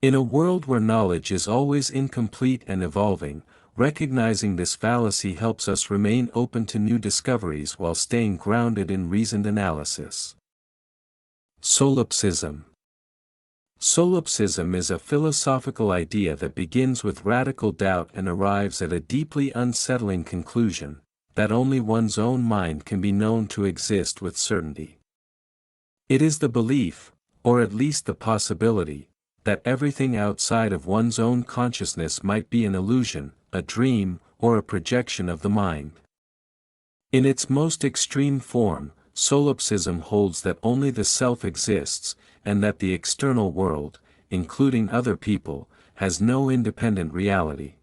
In a world where knowledge is always incomplete and evolving, recognizing this fallacy helps us remain open to new discoveries while staying grounded in reasoned analysis. Solipsism. Solipsism is a philosophical idea that begins with radical doubt and arrives at a deeply unsettling conclusion, that only one's own mind can be known to exist with certainty. It is the belief, or at least the possibility, that everything outside of one's own consciousness might be an illusion, a dream, or a projection of the mind. In its most extreme form, solipsism holds that only the self exists, and that the external world, including other people, has no independent reality.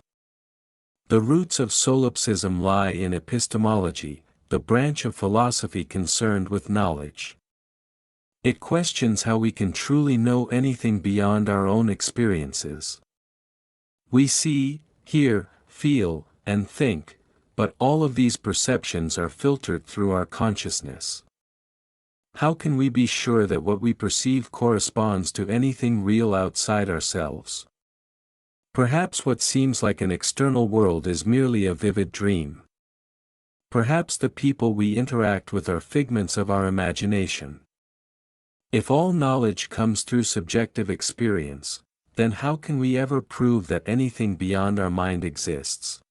The roots of solipsism lie in epistemology, the branch of philosophy concerned with knowledge. It questions how we can truly know anything beyond our own experiences. We see, hear, feel, and think, but all of these perceptions are filtered through our consciousness. How can we be sure that what we perceive corresponds to anything real outside ourselves? Perhaps what seems like an external world is merely a vivid dream. Perhaps the people we interact with are figments of our imagination. If all knowledge comes through subjective experience, then how can we ever prove that anything beyond our mind exists?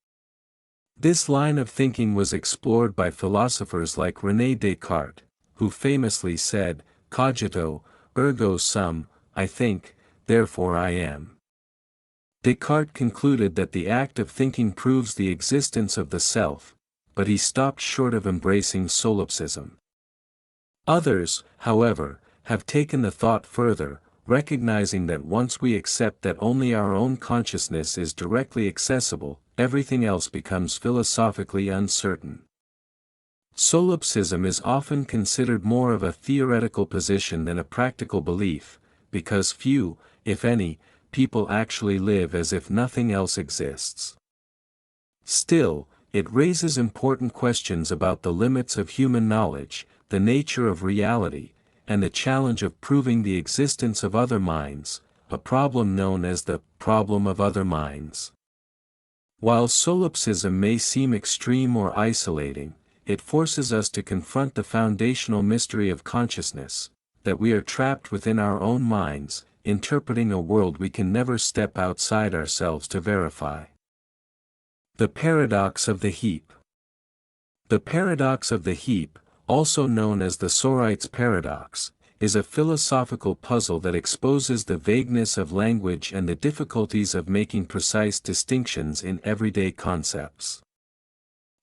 This line of thinking was explored by philosophers like René Descartes, who famously said, "Cogito, ergo sum, I think, therefore I am." Descartes concluded that the act of thinking proves the existence of the self, but he stopped short of embracing solipsism. Others, however, have taken the thought further, recognizing that once we accept that only our own consciousness is directly accessible, everything else becomes philosophically uncertain. Solipsism is often considered more of a theoretical position than a practical belief, because few, if any, people actually live as if nothing else exists. Still, it raises important questions about the limits of human knowledge, the nature of reality, and the challenge of proving the existence of other minds, a problem known as the problem of other minds. While solipsism may seem extreme or isolating, it forces us to confront the foundational mystery of consciousness, that we are trapped within our own minds, interpreting a world we can never step outside ourselves to verify. The paradox of the heap. The paradox of the heap, also known as the Sorites paradox, is a philosophical puzzle that exposes the vagueness of language and the difficulties of making precise distinctions in everyday concepts.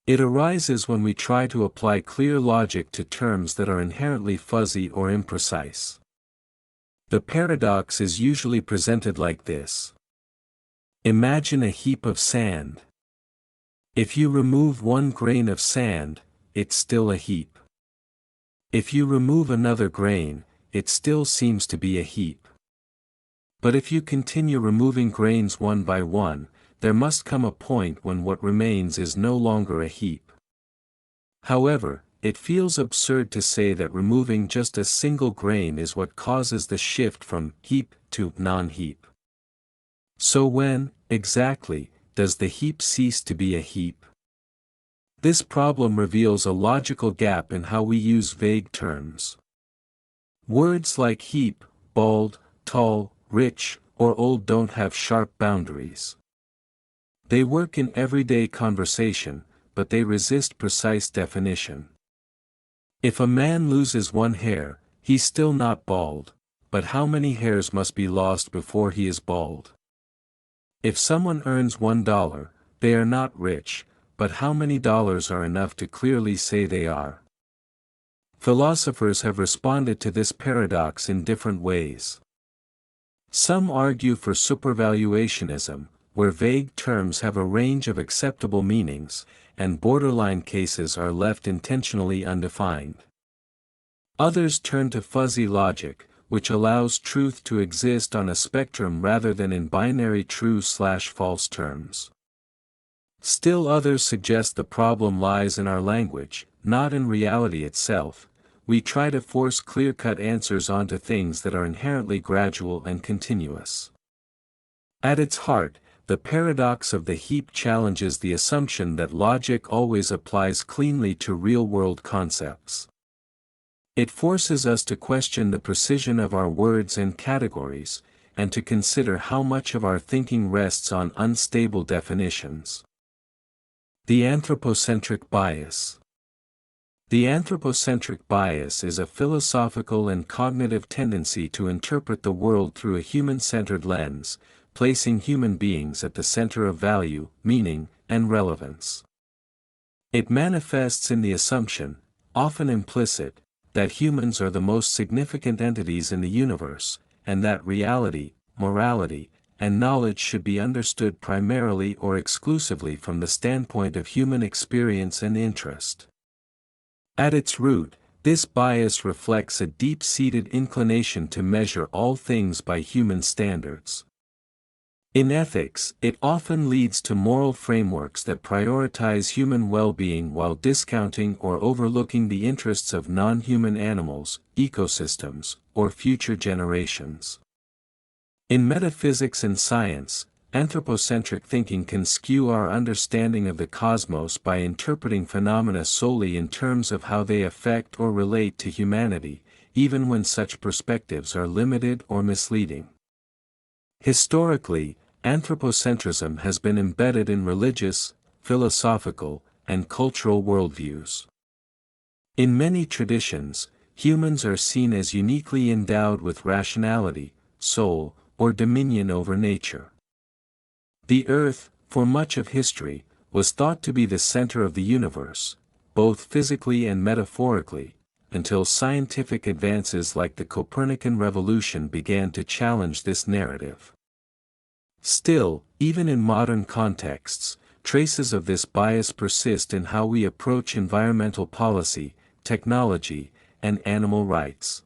It arises when we try to apply clear logic to terms that are inherently fuzzy or imprecise. The paradox is usually presented like this. Imagine a heap of sand. If you remove one grain of sand, it's still a heap. If you remove another grain, it still seems to be a heap. But if you continue removing grains one by one, there must come a point when what remains is no longer a heap. However, it feels absurd to say that removing just a single grain is what causes the shift from heap to non-heap. So when, exactly, does the heap cease to be a heap? This problem reveals a logical gap in how we use vague terms. Words like heap, bald, tall, rich, or old don't have sharp boundaries. They work in everyday conversation, but they resist precise definition. If a man loses one hair, he's still not bald, but how many hairs must be lost before he is bald? If someone earns $1, they are not rich, but how many dollars are enough to clearly say they are? Philosophers have responded to this paradox in different ways. Some argue for supervaluationism, where vague terms have a range of acceptable meanings, and borderline cases are left intentionally undefined. Others turn to fuzzy logic, which allows truth to exist on a spectrum rather than in binary true/false terms. Still others suggest the problem lies in our language, not in reality itself. We try to force clear-cut answers onto things that are inherently gradual and continuous. At its heart, the paradox of the heap challenges the assumption that logic always applies cleanly to real-world concepts. It forces us to question the precision of our words and categories, and to consider how much of our thinking rests on unstable definitions. The Anthropocentric Bias. The anthropocentric bias is a philosophical and cognitive tendency to interpret the world through a human-centered lens, placing human beings at the center of value, meaning, and relevance. It manifests in the assumption, often implicit, that humans are the most significant entities in the universe, and that reality, morality, and knowledge should be understood primarily or exclusively from the standpoint of human experience and interest. At its root, this bias reflects a deep-seated inclination to measure all things by human standards. In ethics, it often leads to moral frameworks that prioritize human well-being while discounting or overlooking the interests of non-human animals, ecosystems, or future generations. In metaphysics and science, anthropocentric thinking can skew our understanding of the cosmos by interpreting phenomena solely in terms of how they affect or relate to humanity, even when such perspectives are limited or misleading. Historically, anthropocentrism has been embedded in religious, philosophical, and cultural worldviews. In many traditions, humans are seen as uniquely endowed with rationality, soul, or dominion over nature. The earth, for much of history, was thought to be the center of the universe, both physically and metaphorically, until scientific advances like the Copernican revolution began to challenge this narrative. Still, even in modern contexts, traces of this bias persist in how we approach environmental policy, technology, and animal rights.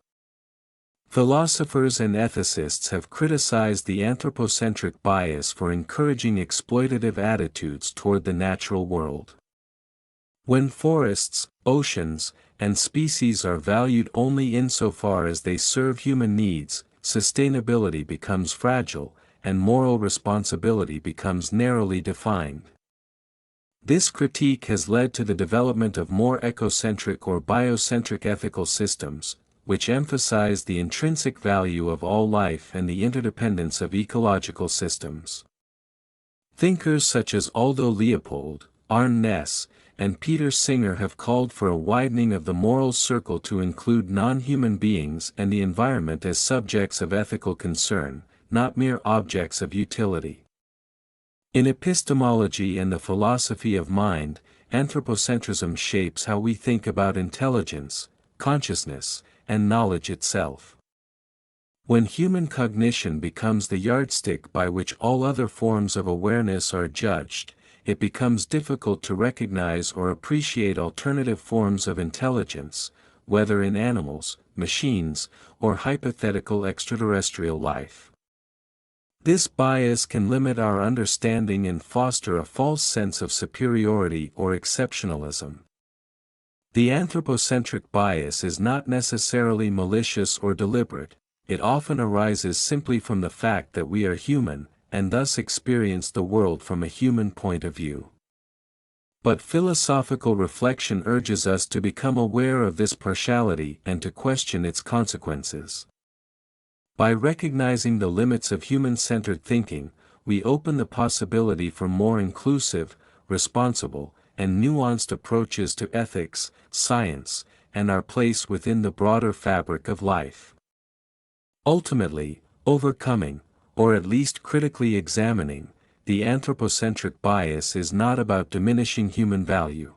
Philosophers and ethicists have criticized the anthropocentric bias for encouraging exploitative attitudes toward the natural world. When forests, oceans, and species are valued only insofar as they serve human needs, sustainability becomes fragile, and moral responsibility becomes narrowly defined. This critique has led to the development of more ecocentric or biocentric ethical systems, which emphasize the intrinsic value of all life and the interdependence of ecological systems. Thinkers such as Aldo Leopold, Arne Naess, and Peter Singer have called for a widening of the moral circle to include non-human beings and the environment as subjects of ethical concern, not mere objects of utility. In epistemology and the philosophy of mind, anthropocentrism shapes how we think about intelligence, consciousness, and knowledge itself. When human cognition becomes the yardstick by which all other forms of awareness are judged, it becomes difficult to recognize or appreciate alternative forms of intelligence, whether in animals, machines, or hypothetical extraterrestrial life. This bias can limit our understanding and foster a false sense of superiority or exceptionalism. The anthropocentric bias is not necessarily malicious or deliberate, it often arises simply from the fact that we are human, and thus experience the world from a human point of view. But philosophical reflection urges us to become aware of this partiality and to question its consequences. By recognizing the limits of human-centered thinking, we open the possibility for more inclusive, responsible, and nuanced approaches to ethics, science, and our place within the broader fabric of life. Ultimately, overcoming, or at least critically examining, the anthropocentric bias is not about diminishing human value.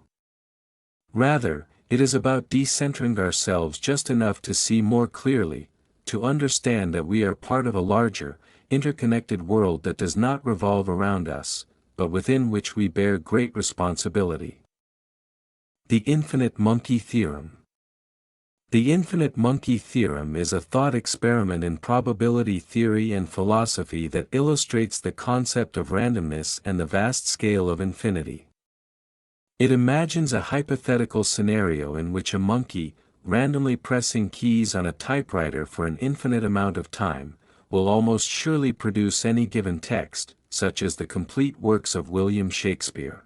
Rather, it is about decentering ourselves just enough to see more clearly, to understand that we are part of a larger, interconnected world that does not revolve around us, but within which we bear great responsibility. The Infinite Monkey Theorem. The infinite monkey theorem is a thought experiment in probability theory and philosophy that illustrates the concept of randomness and the vast scale of infinity. It imagines a hypothetical scenario in which a monkey, randomly pressing keys on a typewriter for an infinite amount of time, will almost surely produce any given text, such as the complete works of William Shakespeare.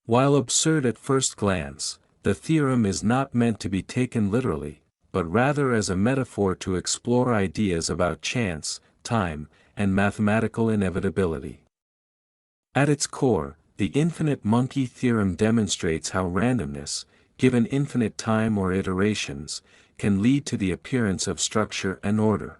While absurd at first glance, the theorem is not meant to be taken literally, but rather as a metaphor to explore ideas about chance, time, and mathematical inevitability. At its core, the infinite monkey theorem demonstrates how randomness, given infinite time or iterations, can lead to the appearance of structure and order.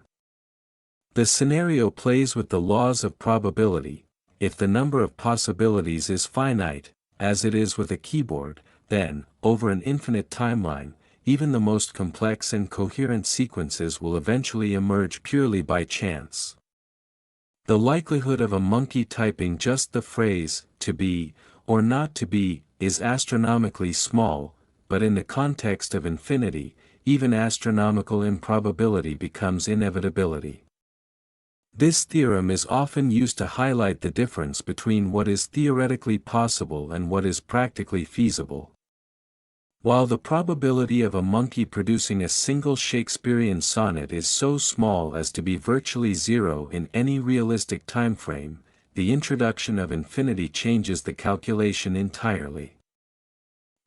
The scenario plays with the laws of probability. If the number of possibilities is finite, as it is with a keyboard, then, over an infinite timeline, even the most complex and coherent sequences will eventually emerge purely by chance. The likelihood of a monkey typing just the phrase, to be, or not to be, is astronomically small, but in the context of infinity, even astronomical improbability becomes inevitability. This theorem is often used to highlight the difference between what is theoretically possible and what is practically feasible. While the probability of a monkey producing a single Shakespearean sonnet is so small as to be virtually zero in any realistic timeframe, the introduction of infinity changes the calculation entirely.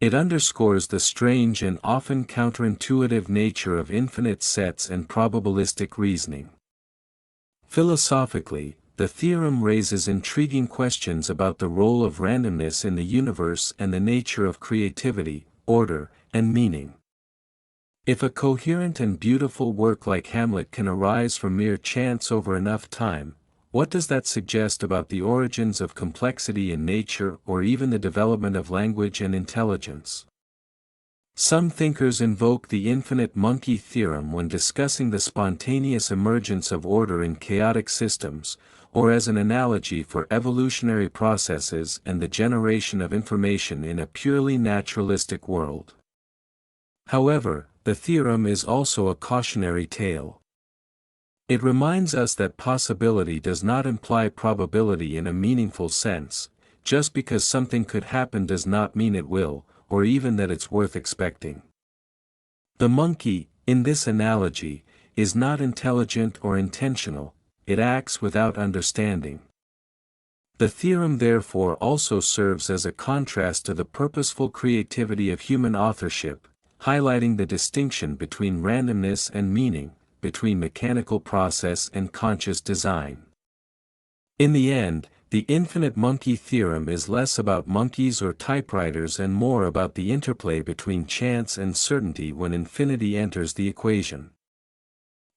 It underscores the strange and often counterintuitive nature of infinite sets and probabilistic reasoning. Philosophically, the theorem raises intriguing questions about the role of randomness in the universe and the nature of creativity, order, and meaning. If a coherent and beautiful work like Hamlet can arise from mere chance over enough time, what does that suggest about the origins of complexity in nature or even the development of language and intelligence? Some thinkers invoke the infinite monkey theorem when discussing the spontaneous emergence of order in chaotic systems, or as an analogy for evolutionary processes and the generation of information in a purely naturalistic world. However, the theorem is also a cautionary tale. It reminds us that possibility does not imply probability in a meaningful sense. Just because something could happen does not mean it will, or even that it's worth expecting. The monkey, in this analogy, is not intelligent or intentional, it acts without understanding. The theorem therefore also serves as a contrast to the purposeful creativity of human authorship, highlighting the distinction between randomness and meaning, between mechanical process and conscious design. In the end, the infinite monkey theorem is less about monkeys or typewriters and more about the interplay between chance and certainty when infinity enters the equation.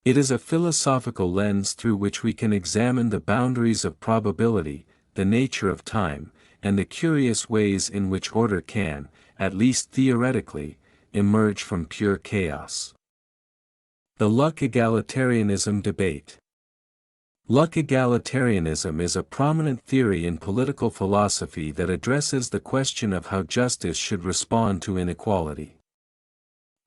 It is a philosophical lens through which we can examine the boundaries of probability, the nature of time, and the curious ways in which order can, at least theoretically, emerge from pure chaos. The luck egalitarianism debate. Luck egalitarianism is a prominent theory in political philosophy that addresses the question of how justice should respond to inequality.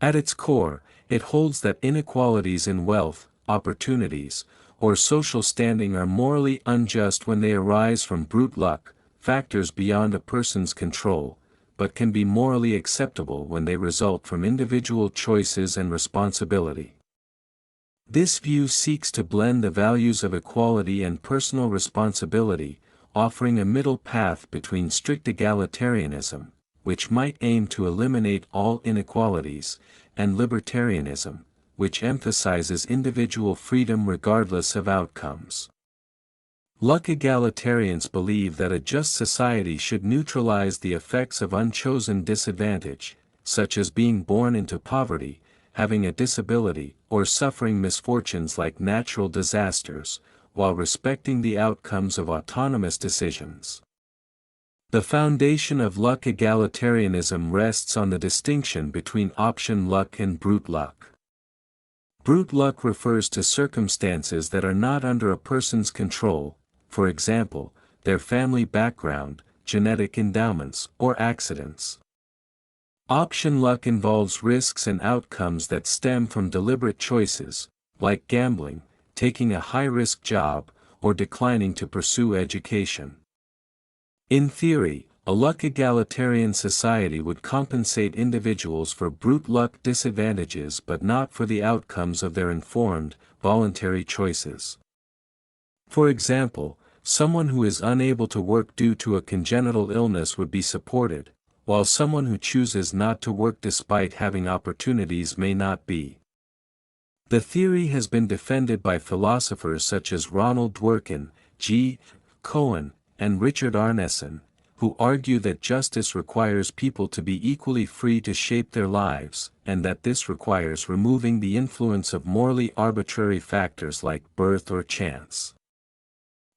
At its core, it holds that inequalities in wealth, opportunities, or social standing are morally unjust when they arise from brute luck, factors beyond a person's control, but can be morally acceptable when they result from individual choices and responsibility. This view seeks to blend the values of equality and personal responsibility, offering a middle path between strict egalitarianism, which might aim to eliminate all inequalities, and libertarianism, which emphasizes individual freedom regardless of outcomes. Luck egalitarians believe that a just society should neutralize the effects of unchosen disadvantage, such as being born into poverty, having a disability, or suffering misfortunes like natural disasters, while respecting the outcomes of autonomous decisions. The foundation of luck egalitarianism rests on the distinction between option luck and brute luck. Brute luck refers to circumstances that are not under a person's control, for example, their family background, genetic endowments, or accidents. Option luck involves risks and outcomes that stem from deliberate choices, like gambling, taking a high-risk job, or declining to pursue education. In theory, a luck egalitarian society would compensate individuals for brute luck disadvantages but not for the outcomes of their informed, voluntary choices. For example, someone who is unable to work due to a congenital illness would be supported, while someone who chooses not to work despite having opportunities may not be. The theory has been defended by philosophers such as Ronald Dworkin, G. Cohen, and Richard Arneson, who argue that justice requires people to be equally free to shape their lives, and that this requires removing the influence of morally arbitrary factors like birth or chance.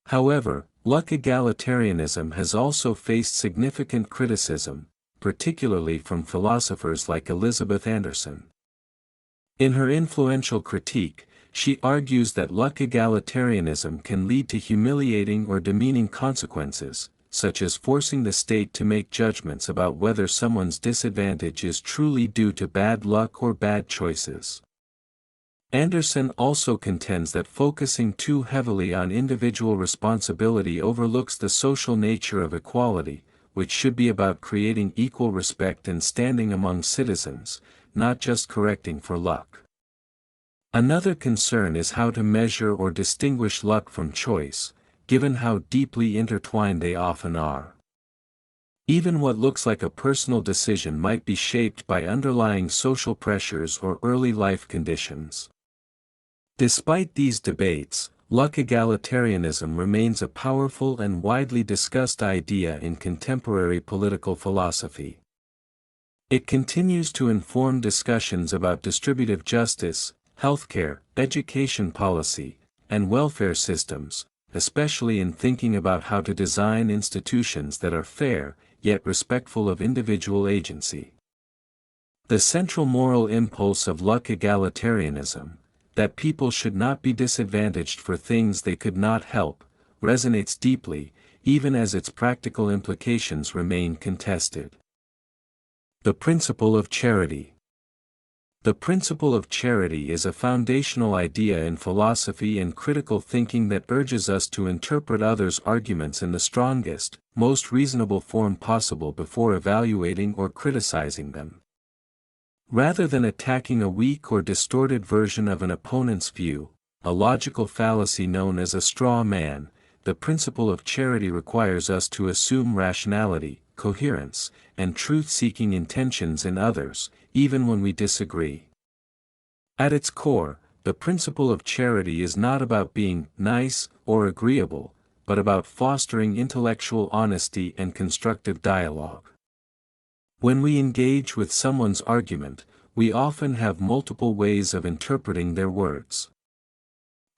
However, luck egalitarianism has also faced significant criticism, particularly from philosophers like Elizabeth Anderson. In her influential critique, she argues that luck egalitarianism can lead to humiliating or demeaning consequences, such as forcing the state to make judgments about whether someone's disadvantage is truly due to bad luck or bad choices. Anderson also contends that focusing too heavily on individual responsibility overlooks the social nature of equality, which should be about creating equal respect and standing among citizens, not just correcting for luck. Another concern is how to measure or distinguish luck from choice, given how deeply intertwined they often are. Even what looks like a personal decision might be shaped by underlying social pressures or early life conditions. Despite these debates, luck egalitarianism remains a powerful and widely discussed idea in contemporary political philosophy. It continues to inform discussions about distributive justice, healthcare, education policy, and welfare systems, especially in thinking about how to design institutions that are fair, yet respectful of individual agency. The central moral impulse of luck egalitarianism, that people should not be disadvantaged for things they could not help, resonates deeply, even as its practical implications remain contested. The principle of charity. The principle of charity is a foundational idea in philosophy and critical thinking that urges us to interpret others' arguments in the strongest, most reasonable form possible before evaluating or criticizing them. Rather than attacking a weak or distorted version of an opponent's view, a logical fallacy known as a straw man, the principle of charity requires us to assume rationality, coherence, and truth-seeking intentions in others, even when we disagree. At its core, the principle of charity is not about being nice or agreeable, but about fostering intellectual honesty and constructive dialogue. When we engage with someone's argument, we often have multiple ways of interpreting their words.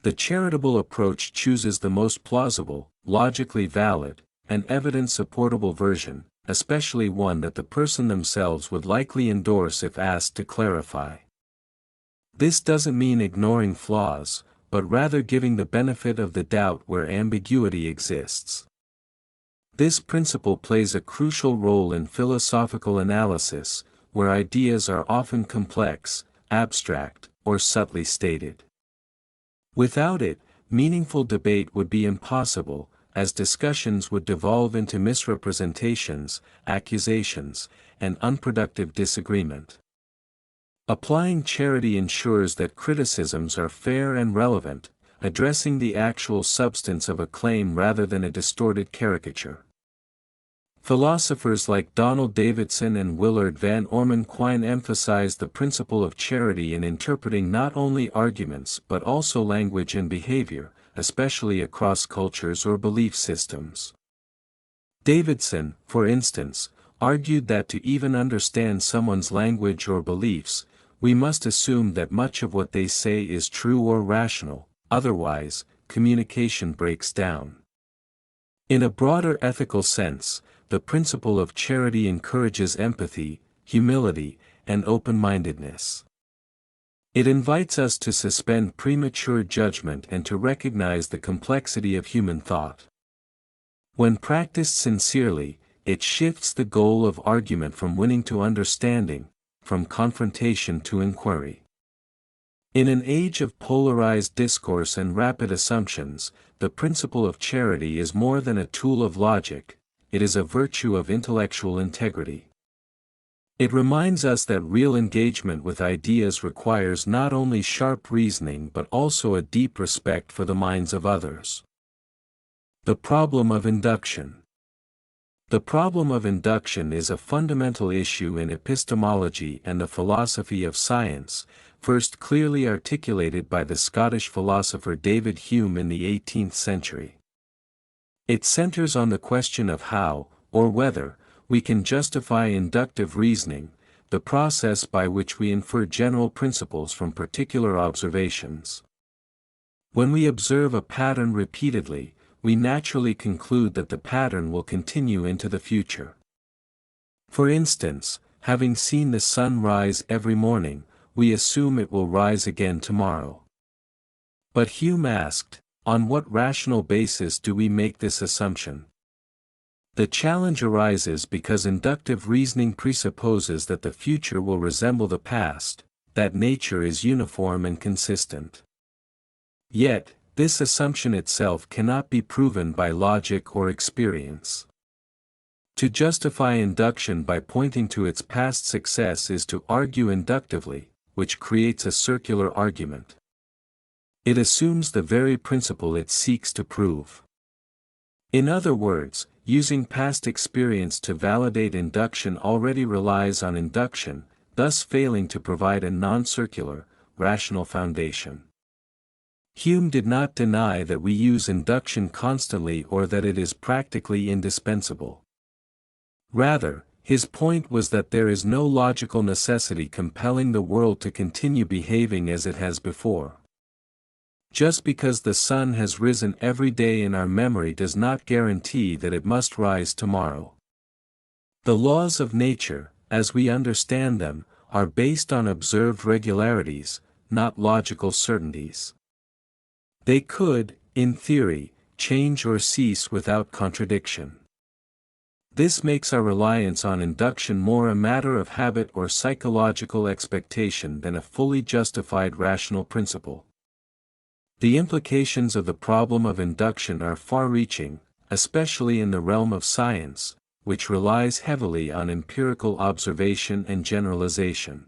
The charitable approach chooses the most plausible, logically valid, and evidence-supportable version, especially one that the person themselves would likely endorse if asked to clarify. This doesn't mean ignoring flaws, but rather giving the benefit of the doubt where ambiguity exists. This principle plays a crucial role in philosophical analysis, where ideas are often complex, abstract, or subtly stated. Without it, meaningful debate would be impossible, as discussions would devolve into misrepresentations, accusations, and unproductive disagreement. Applying charity ensures that criticisms are fair and relevant, addressing the actual substance of a claim rather than a distorted caricature. Philosophers like Donald Davidson and Willard Van Orman Quine emphasize the principle of charity in interpreting not only arguments but also language and behavior, especially across cultures or belief systems. Davidson, for instance, argued that to even understand someone's language or beliefs, we must assume that much of what they say is true or rational, otherwise, communication breaks down. In a broader ethical sense, the principle of charity encourages empathy, humility, and open-mindedness. It invites us to suspend premature judgment and to recognize the complexity of human thought. When practiced sincerely, it shifts the goal of argument from winning to understanding, from confrontation to inquiry. In an age of polarized discourse and rapid assumptions, the principle of charity is more than a tool of logic, it is a virtue of intellectual integrity. It reminds us that real engagement with ideas requires not only sharp reasoning but also a deep respect for the minds of others. The problem of induction. The problem of induction is a fundamental issue in epistemology and the philosophy of science, first clearly articulated by the Scottish philosopher David Hume in the 18th century. It centers on the question of how, or whether, we can justify inductive reasoning, the process by which we infer general principles from particular observations. When we observe a pattern repeatedly, we naturally conclude that the pattern will continue into the future. For instance, having seen the sun rise every morning, we assume it will rise again tomorrow. But Hume asked, on what rational basis do we make this assumption? The challenge arises because inductive reasoning presupposes that the future will resemble the past, that nature is uniform and consistent. Yet, this assumption itself cannot be proven by logic or experience. To justify induction by pointing to its past success is to argue inductively, which creates a circular argument. It assumes the very principle it seeks to prove. In other words, using past experience to validate induction already relies on induction, thus failing to provide a non-circular, rational foundation. Hume did not deny that we use induction constantly or that it is practically indispensable. Rather, his point was that there is no logical necessity compelling the world to continue behaving as it has before. Just because the sun has risen every day in our memory does not guarantee that it must rise tomorrow. The laws of nature, as we understand them, are based on observed regularities, not logical certainties. They could, in theory, change or cease without contradiction. This makes our reliance on induction more a matter of habit or psychological expectation than a fully justified rational principle. The implications of the problem of induction are far-reaching, especially in the realm of science, which relies heavily on empirical observation and generalization.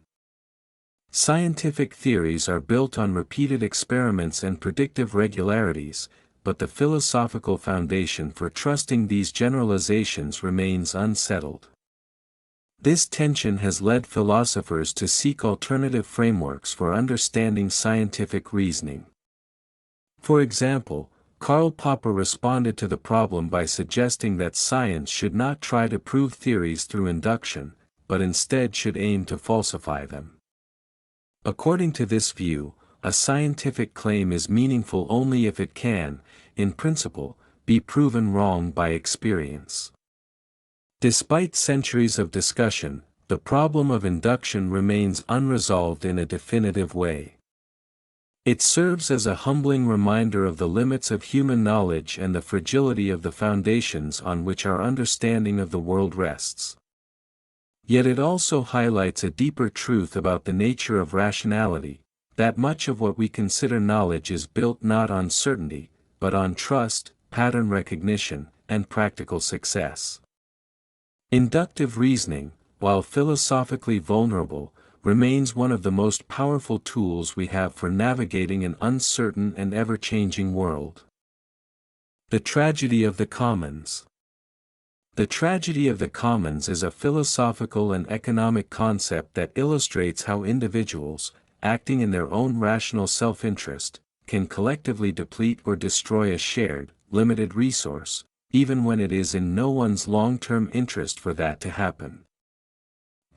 Scientific theories are built on repeated experiments and predictive regularities, but the philosophical foundation for trusting these generalizations remains unsettled. This tension has led philosophers to seek alternative frameworks for understanding scientific reasoning. For example, Karl Popper responded to the problem by suggesting that science should not try to prove theories through induction, but instead should aim to falsify them. According to this view, a scientific claim is meaningful only if it can, in principle, be proven wrong by experience. Despite centuries of discussion, the problem of induction remains unresolved in a definitive way. It serves as a humbling reminder of the limits of human knowledge and the fragility of the foundations on which our understanding of the world rests. Yet it also highlights a deeper truth about the nature of rationality, that much of what we consider knowledge is built not on certainty, but on trust, pattern recognition, and practical success. Inductive reasoning, while philosophically vulnerable, remains one of the most powerful tools we have for navigating an uncertain and ever-changing world. The tragedy of the commons. The tragedy of the commons is a philosophical and economic concept that illustrates how individuals, acting in their own rational self-interest, can collectively deplete or destroy a shared, limited resource, even when it is in no one's long-term interest for that to happen.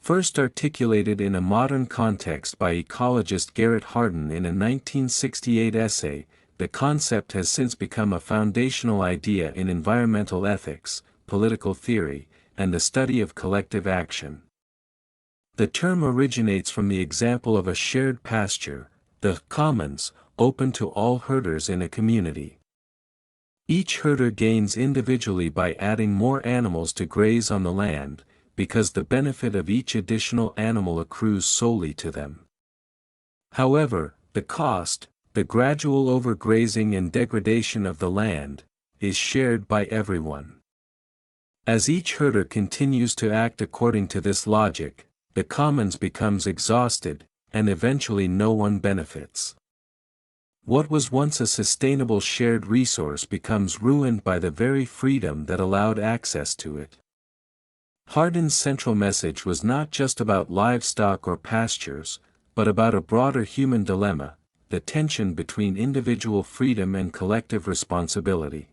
First articulated in a modern context by ecologist Garrett Hardin in a 1968 essay, the concept has since become a foundational idea in environmental ethics, political theory, and the study of collective action. The term originates from the example of a shared pasture, the commons, open to all herders in a community. Each herder gains individually by adding more animals to graze on the land, because the benefit of each additional animal accrues solely to them. However, the cost, the gradual overgrazing and degradation of the land, is shared by everyone. As each herder continues to act according to this logic, the commons becomes exhausted, and eventually no one benefits. What was once a sustainable shared resource becomes ruined by the very freedom that allowed access to it. Hardin's central message was not just about livestock or pastures, but about a broader human dilemma, the tension between individual freedom and collective responsibility.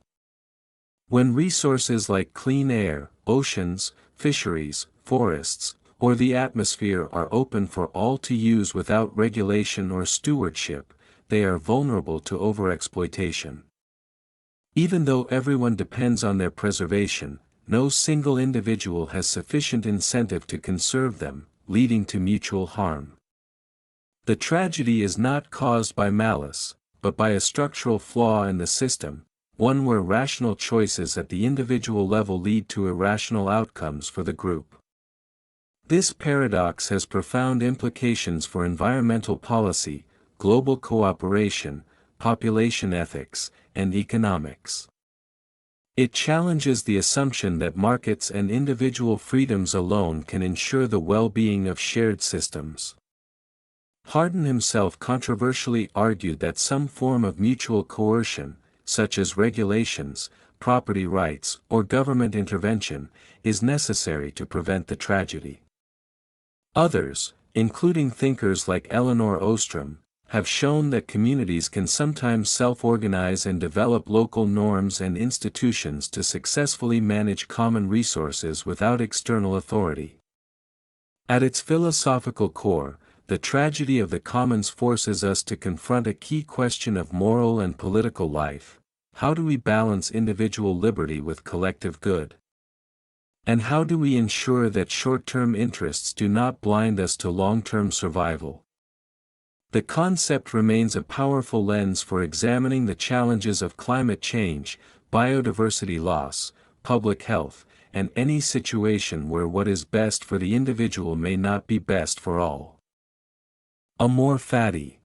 When resources like clean air, oceans, fisheries, forests, or the atmosphere are open for all to use without regulation or stewardship, they are vulnerable to overexploitation. Even though everyone depends on their preservation, no single individual has sufficient incentive to conserve them, leading to mutual harm. The tragedy is not caused by malice, but by a structural flaw in the system, one where rational choices at the individual level lead to irrational outcomes for the group. This paradox has profound implications for environmental policy, global cooperation, population ethics, and economics. It challenges the assumption that markets and individual freedoms alone can ensure the well-being of shared systems. Hardin himself controversially argued that some form of mutual coercion, such as regulations, property rights, or government intervention, is necessary to prevent the tragedy. Others, including thinkers like Elinor Ostrom, have shown that communities can sometimes self-organize and develop local norms and institutions to successfully manage common resources without external authority. At its philosophical core, the tragedy of the commons forces us to confront a key question of moral and political life: how do we balance individual liberty with collective good? And how do we ensure that short-term interests do not blind us to long-term survival? The concept remains a powerful lens for examining the challenges of climate change, biodiversity loss, public health, and any situation where what is best for the individual may not be best for all. Amor Fati.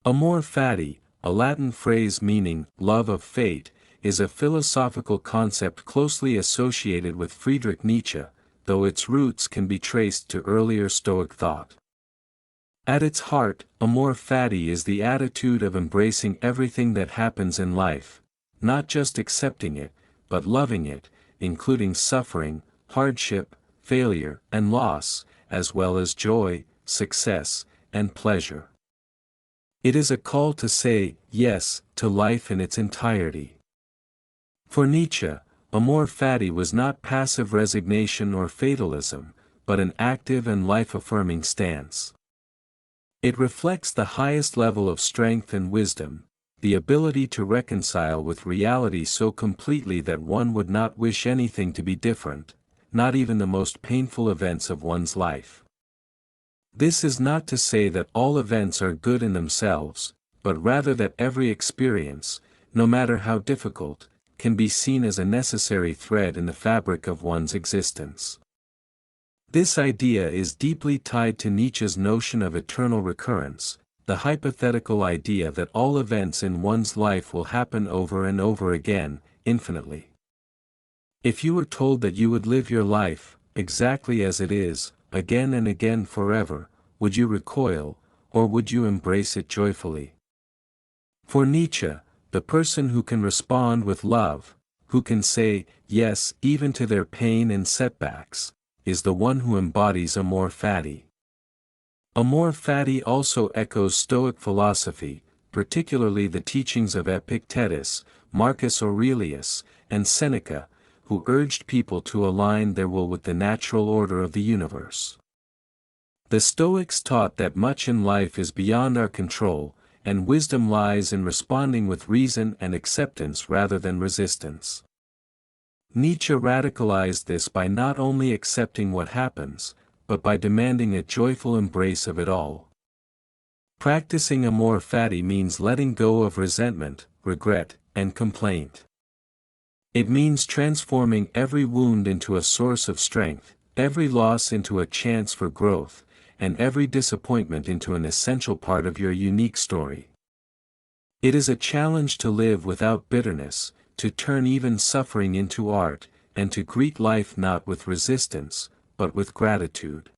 Amor Fati, a Latin phrase meaning love of fate, is a philosophical concept closely associated with Friedrich Nietzsche, though its roots can be traced to earlier Stoic thought. At its heart, amor fati is the attitude of embracing everything that happens in life, not just accepting it, but loving it, including suffering, hardship, failure, and loss, as well as joy, success, and pleasure. It is a call to say yes to life in its entirety. For Nietzsche, amor fati was not passive resignation or fatalism, but an active and life-affirming stance. It reflects the highest level of strength and wisdom, the ability to reconcile with reality so completely that one would not wish anything to be different, not even the most painful events of one's life. This is not to say that all events are good in themselves, but rather that every experience, no matter how difficult, can be seen as a necessary thread in the fabric of one's existence. This idea is deeply tied to Nietzsche's notion of eternal recurrence, the hypothetical idea that all events in one's life will happen over and over again, infinitely. If you were told that you would live your life, exactly as it is, again and again forever, would you recoil, or would you embrace it joyfully? For Nietzsche, the person who can respond with love, who can say yes even to their pain and setbacks, is the one who embodies amor fati. Amor fati also echoes Stoic philosophy, particularly the teachings of Epictetus, Marcus Aurelius, and Seneca, who urged people to align their will with the natural order of the universe. The Stoics taught that much in life is beyond our control, and wisdom lies in responding with reason and acceptance rather than resistance. Nietzsche radicalized this by not only accepting what happens, but by demanding a joyful embrace of it all. Practicing amor fati means letting go of resentment, regret, and complaint. It means transforming every wound into a source of strength, every loss into a chance for growth, and every disappointment into an essential part of your unique story. It is a challenge to live without bitterness, to turn even suffering into art, and to greet life not with resistance, but with gratitude.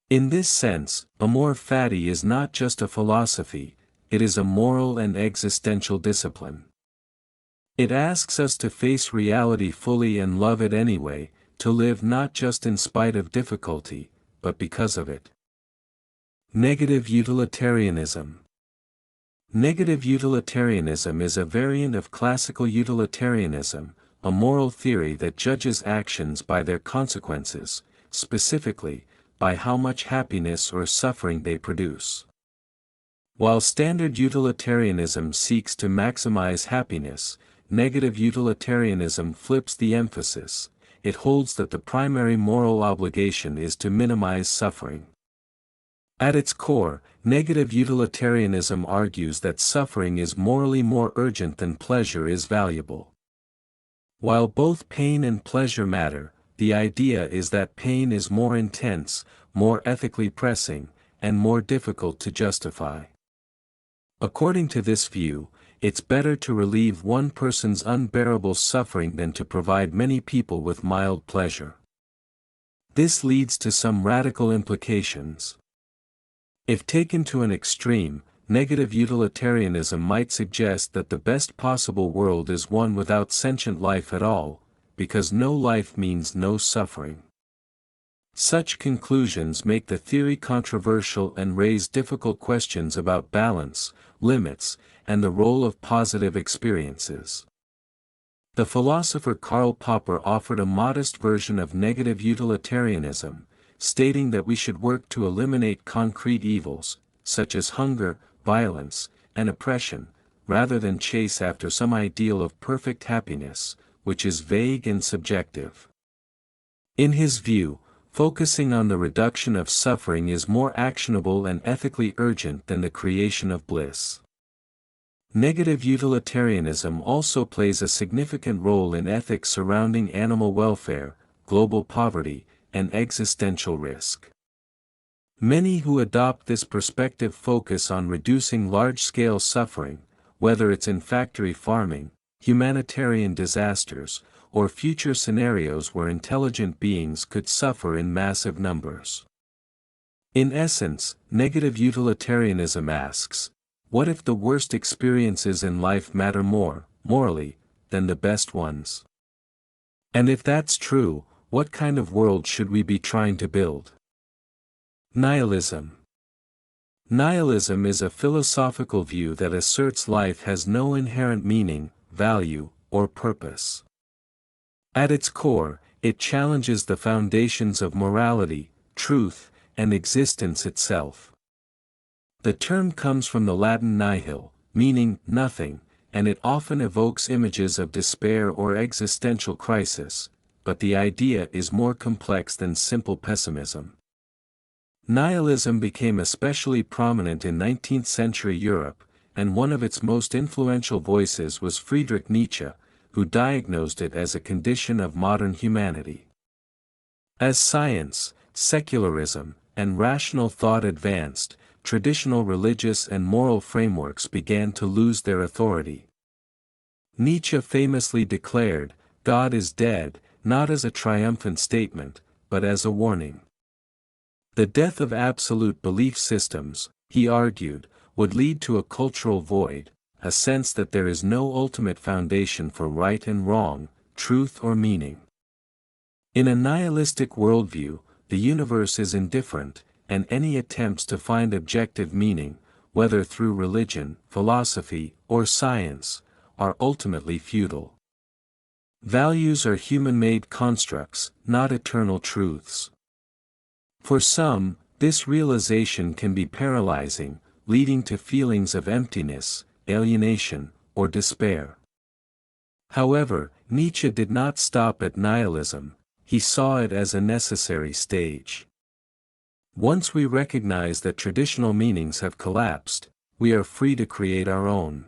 In this sense, Amor Fati is not just a philosophy, it is a moral and existential discipline. It asks us to face reality fully and love it anyway, to live not just in spite of difficulty, but because of it. Negative Utilitarianism. Negative utilitarianism is a variant of classical utilitarianism, a moral theory that judges actions by their consequences, specifically, by how much happiness or suffering they produce. While standard utilitarianism seeks to maximize happiness, negative utilitarianism flips the emphasis. It holds that the primary moral obligation is to minimize suffering. At its core, negative utilitarianism argues that suffering is morally more urgent than pleasure is valuable. While both pain and pleasure matter, the idea is that pain is more intense, more ethically pressing, and more difficult to justify. According to this view, it's better to relieve one person's unbearable suffering than to provide many people with mild pleasure. This leads to some radical implications. If taken to an extreme, negative utilitarianism might suggest that the best possible world is one without sentient life at all, because no life means no suffering. Such conclusions make the theory controversial and raise difficult questions about balance, limits, and the role of positive experiences. The philosopher Karl Popper offered a modest version of negative utilitarianism, stating that we should work to eliminate concrete evils, such as hunger, violence, and oppression, rather than chase after some ideal of perfect happiness, which is vague and subjective. In his view, focusing on the reduction of suffering is more actionable and ethically urgent than the creation of bliss. Negative utilitarianism also plays a significant role in ethics surrounding animal welfare, global poverty, and existential risk. Many who adopt this perspective focus on reducing large-scale suffering, whether it's in factory farming, humanitarian disasters, or future scenarios where intelligent beings could suffer in massive numbers. In essence, negative utilitarianism asks, what if the worst experiences in life matter more, morally, than the best ones? And if that's true, what kind of world should we be trying to build? Nihilism. Nihilism is a philosophical view that asserts life has no inherent meaning, value, or purpose. At its core, it challenges the foundations of morality, truth, and existence itself. The term comes from the Latin nihil, meaning nothing, and it often evokes images of despair or existential crisis, but the idea is more complex than simple pessimism. Nihilism became especially prominent in 19th-century Europe, and one of its most influential voices was Friedrich Nietzsche, who diagnosed it as a condition of modern humanity. As science, secularism, and rational thought advanced, traditional religious and moral frameworks began to lose their authority. Nietzsche famously declared, "God is dead," not as a triumphant statement, but as a warning. The death of absolute belief systems, he argued, would lead to a cultural void, a sense that there is no ultimate foundation for right and wrong, truth or meaning. In a nihilistic worldview, the universe is indifferent, and any attempts to find objective meaning, whether through religion, philosophy, or science, are ultimately futile. Values are human-made constructs, not eternal truths. For some, this realization can be paralyzing, leading to feelings of emptiness, alienation, or despair. However, Nietzsche did not stop at nihilism, he saw it as a necessary stage. Once we recognize that traditional meanings have collapsed, we are free to create our own.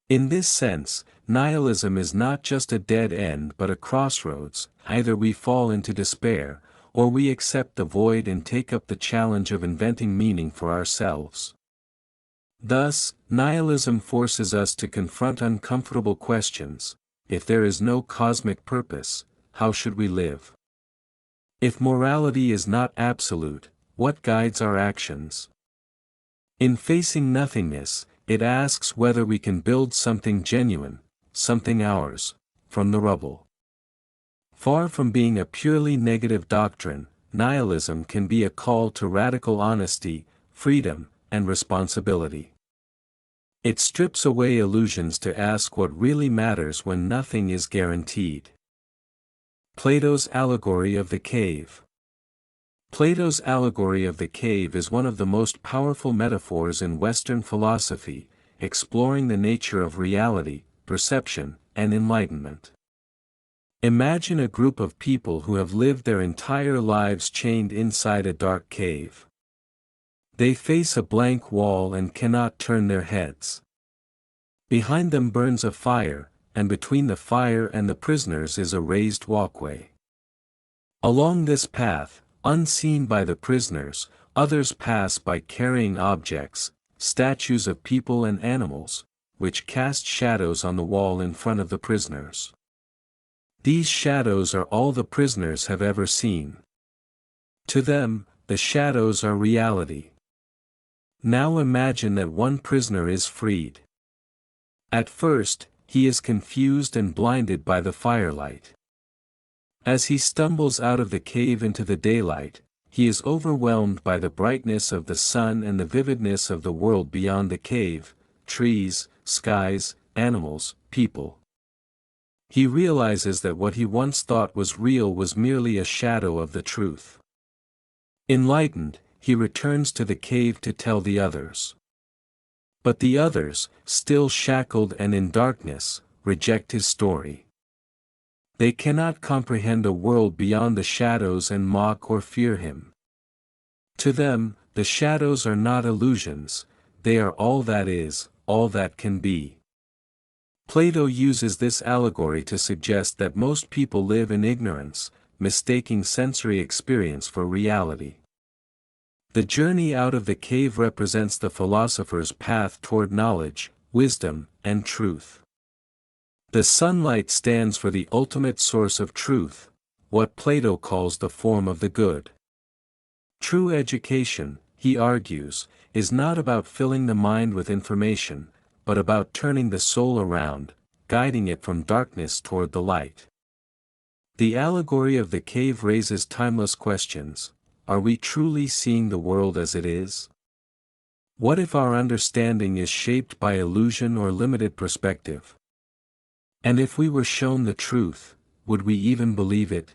In this sense, nihilism is not just a dead end but a crossroads. Either we fall into despair, or we accept the void and take up the challenge of inventing meaning for ourselves. Thus, nihilism forces us to confront uncomfortable questions. If there is no cosmic purpose, how should we live? If morality is not absolute, what guides our actions? In facing nothingness, it asks whether we can build something genuine, something ours, from the rubble. Far from being a purely negative doctrine, nihilism can be a call to radical honesty, freedom, and responsibility. It strips away illusions to ask what really matters when nothing is guaranteed. Plato's Allegory of the Cave. Plato's Allegory of the Cave is one of the most powerful metaphors in Western philosophy, exploring the nature of reality, perception, and enlightenment. Imagine a group of people who have lived their entire lives chained inside a dark cave. They face a blank wall and cannot turn their heads. Behind them burns a fire, and between the fire and the prisoners is a raised walkway. Along this path, unseen by the prisoners, others pass by carrying objects, statues of people and animals, which cast shadows on the wall in front of the prisoners. These shadows are all the prisoners have ever seen. To them, the shadows are reality. Now imagine that one prisoner is freed. At first, he is confused and blinded by the firelight. As he stumbles out of the cave into the daylight, he is overwhelmed by the brightness of the sun and the vividness of the world beyond the cave, trees, skies, animals, people. He realizes that what he once thought was real was merely a shadow of the truth. Enlightened, he returns to the cave to tell the others. But the others, still shackled and in darkness, reject his story. They cannot comprehend a world beyond the shadows and mock or fear him. To them, the shadows are not illusions, they are all that is, all that can be. Plato uses this allegory to suggest that most people live in ignorance, mistaking sensory experience for reality. The journey out of the cave represents the philosopher's path toward knowledge, wisdom, and truth. The sunlight stands for the ultimate source of truth, what Plato calls the form of the good. True education, he argues, is not about filling the mind with information, but about turning the soul around, guiding it from darkness toward the light. The allegory of the cave raises timeless questions. Are we truly seeing the world as it is? What if our understanding is shaped by illusion or limited perspective? And if we were shown the truth, would we even believe it?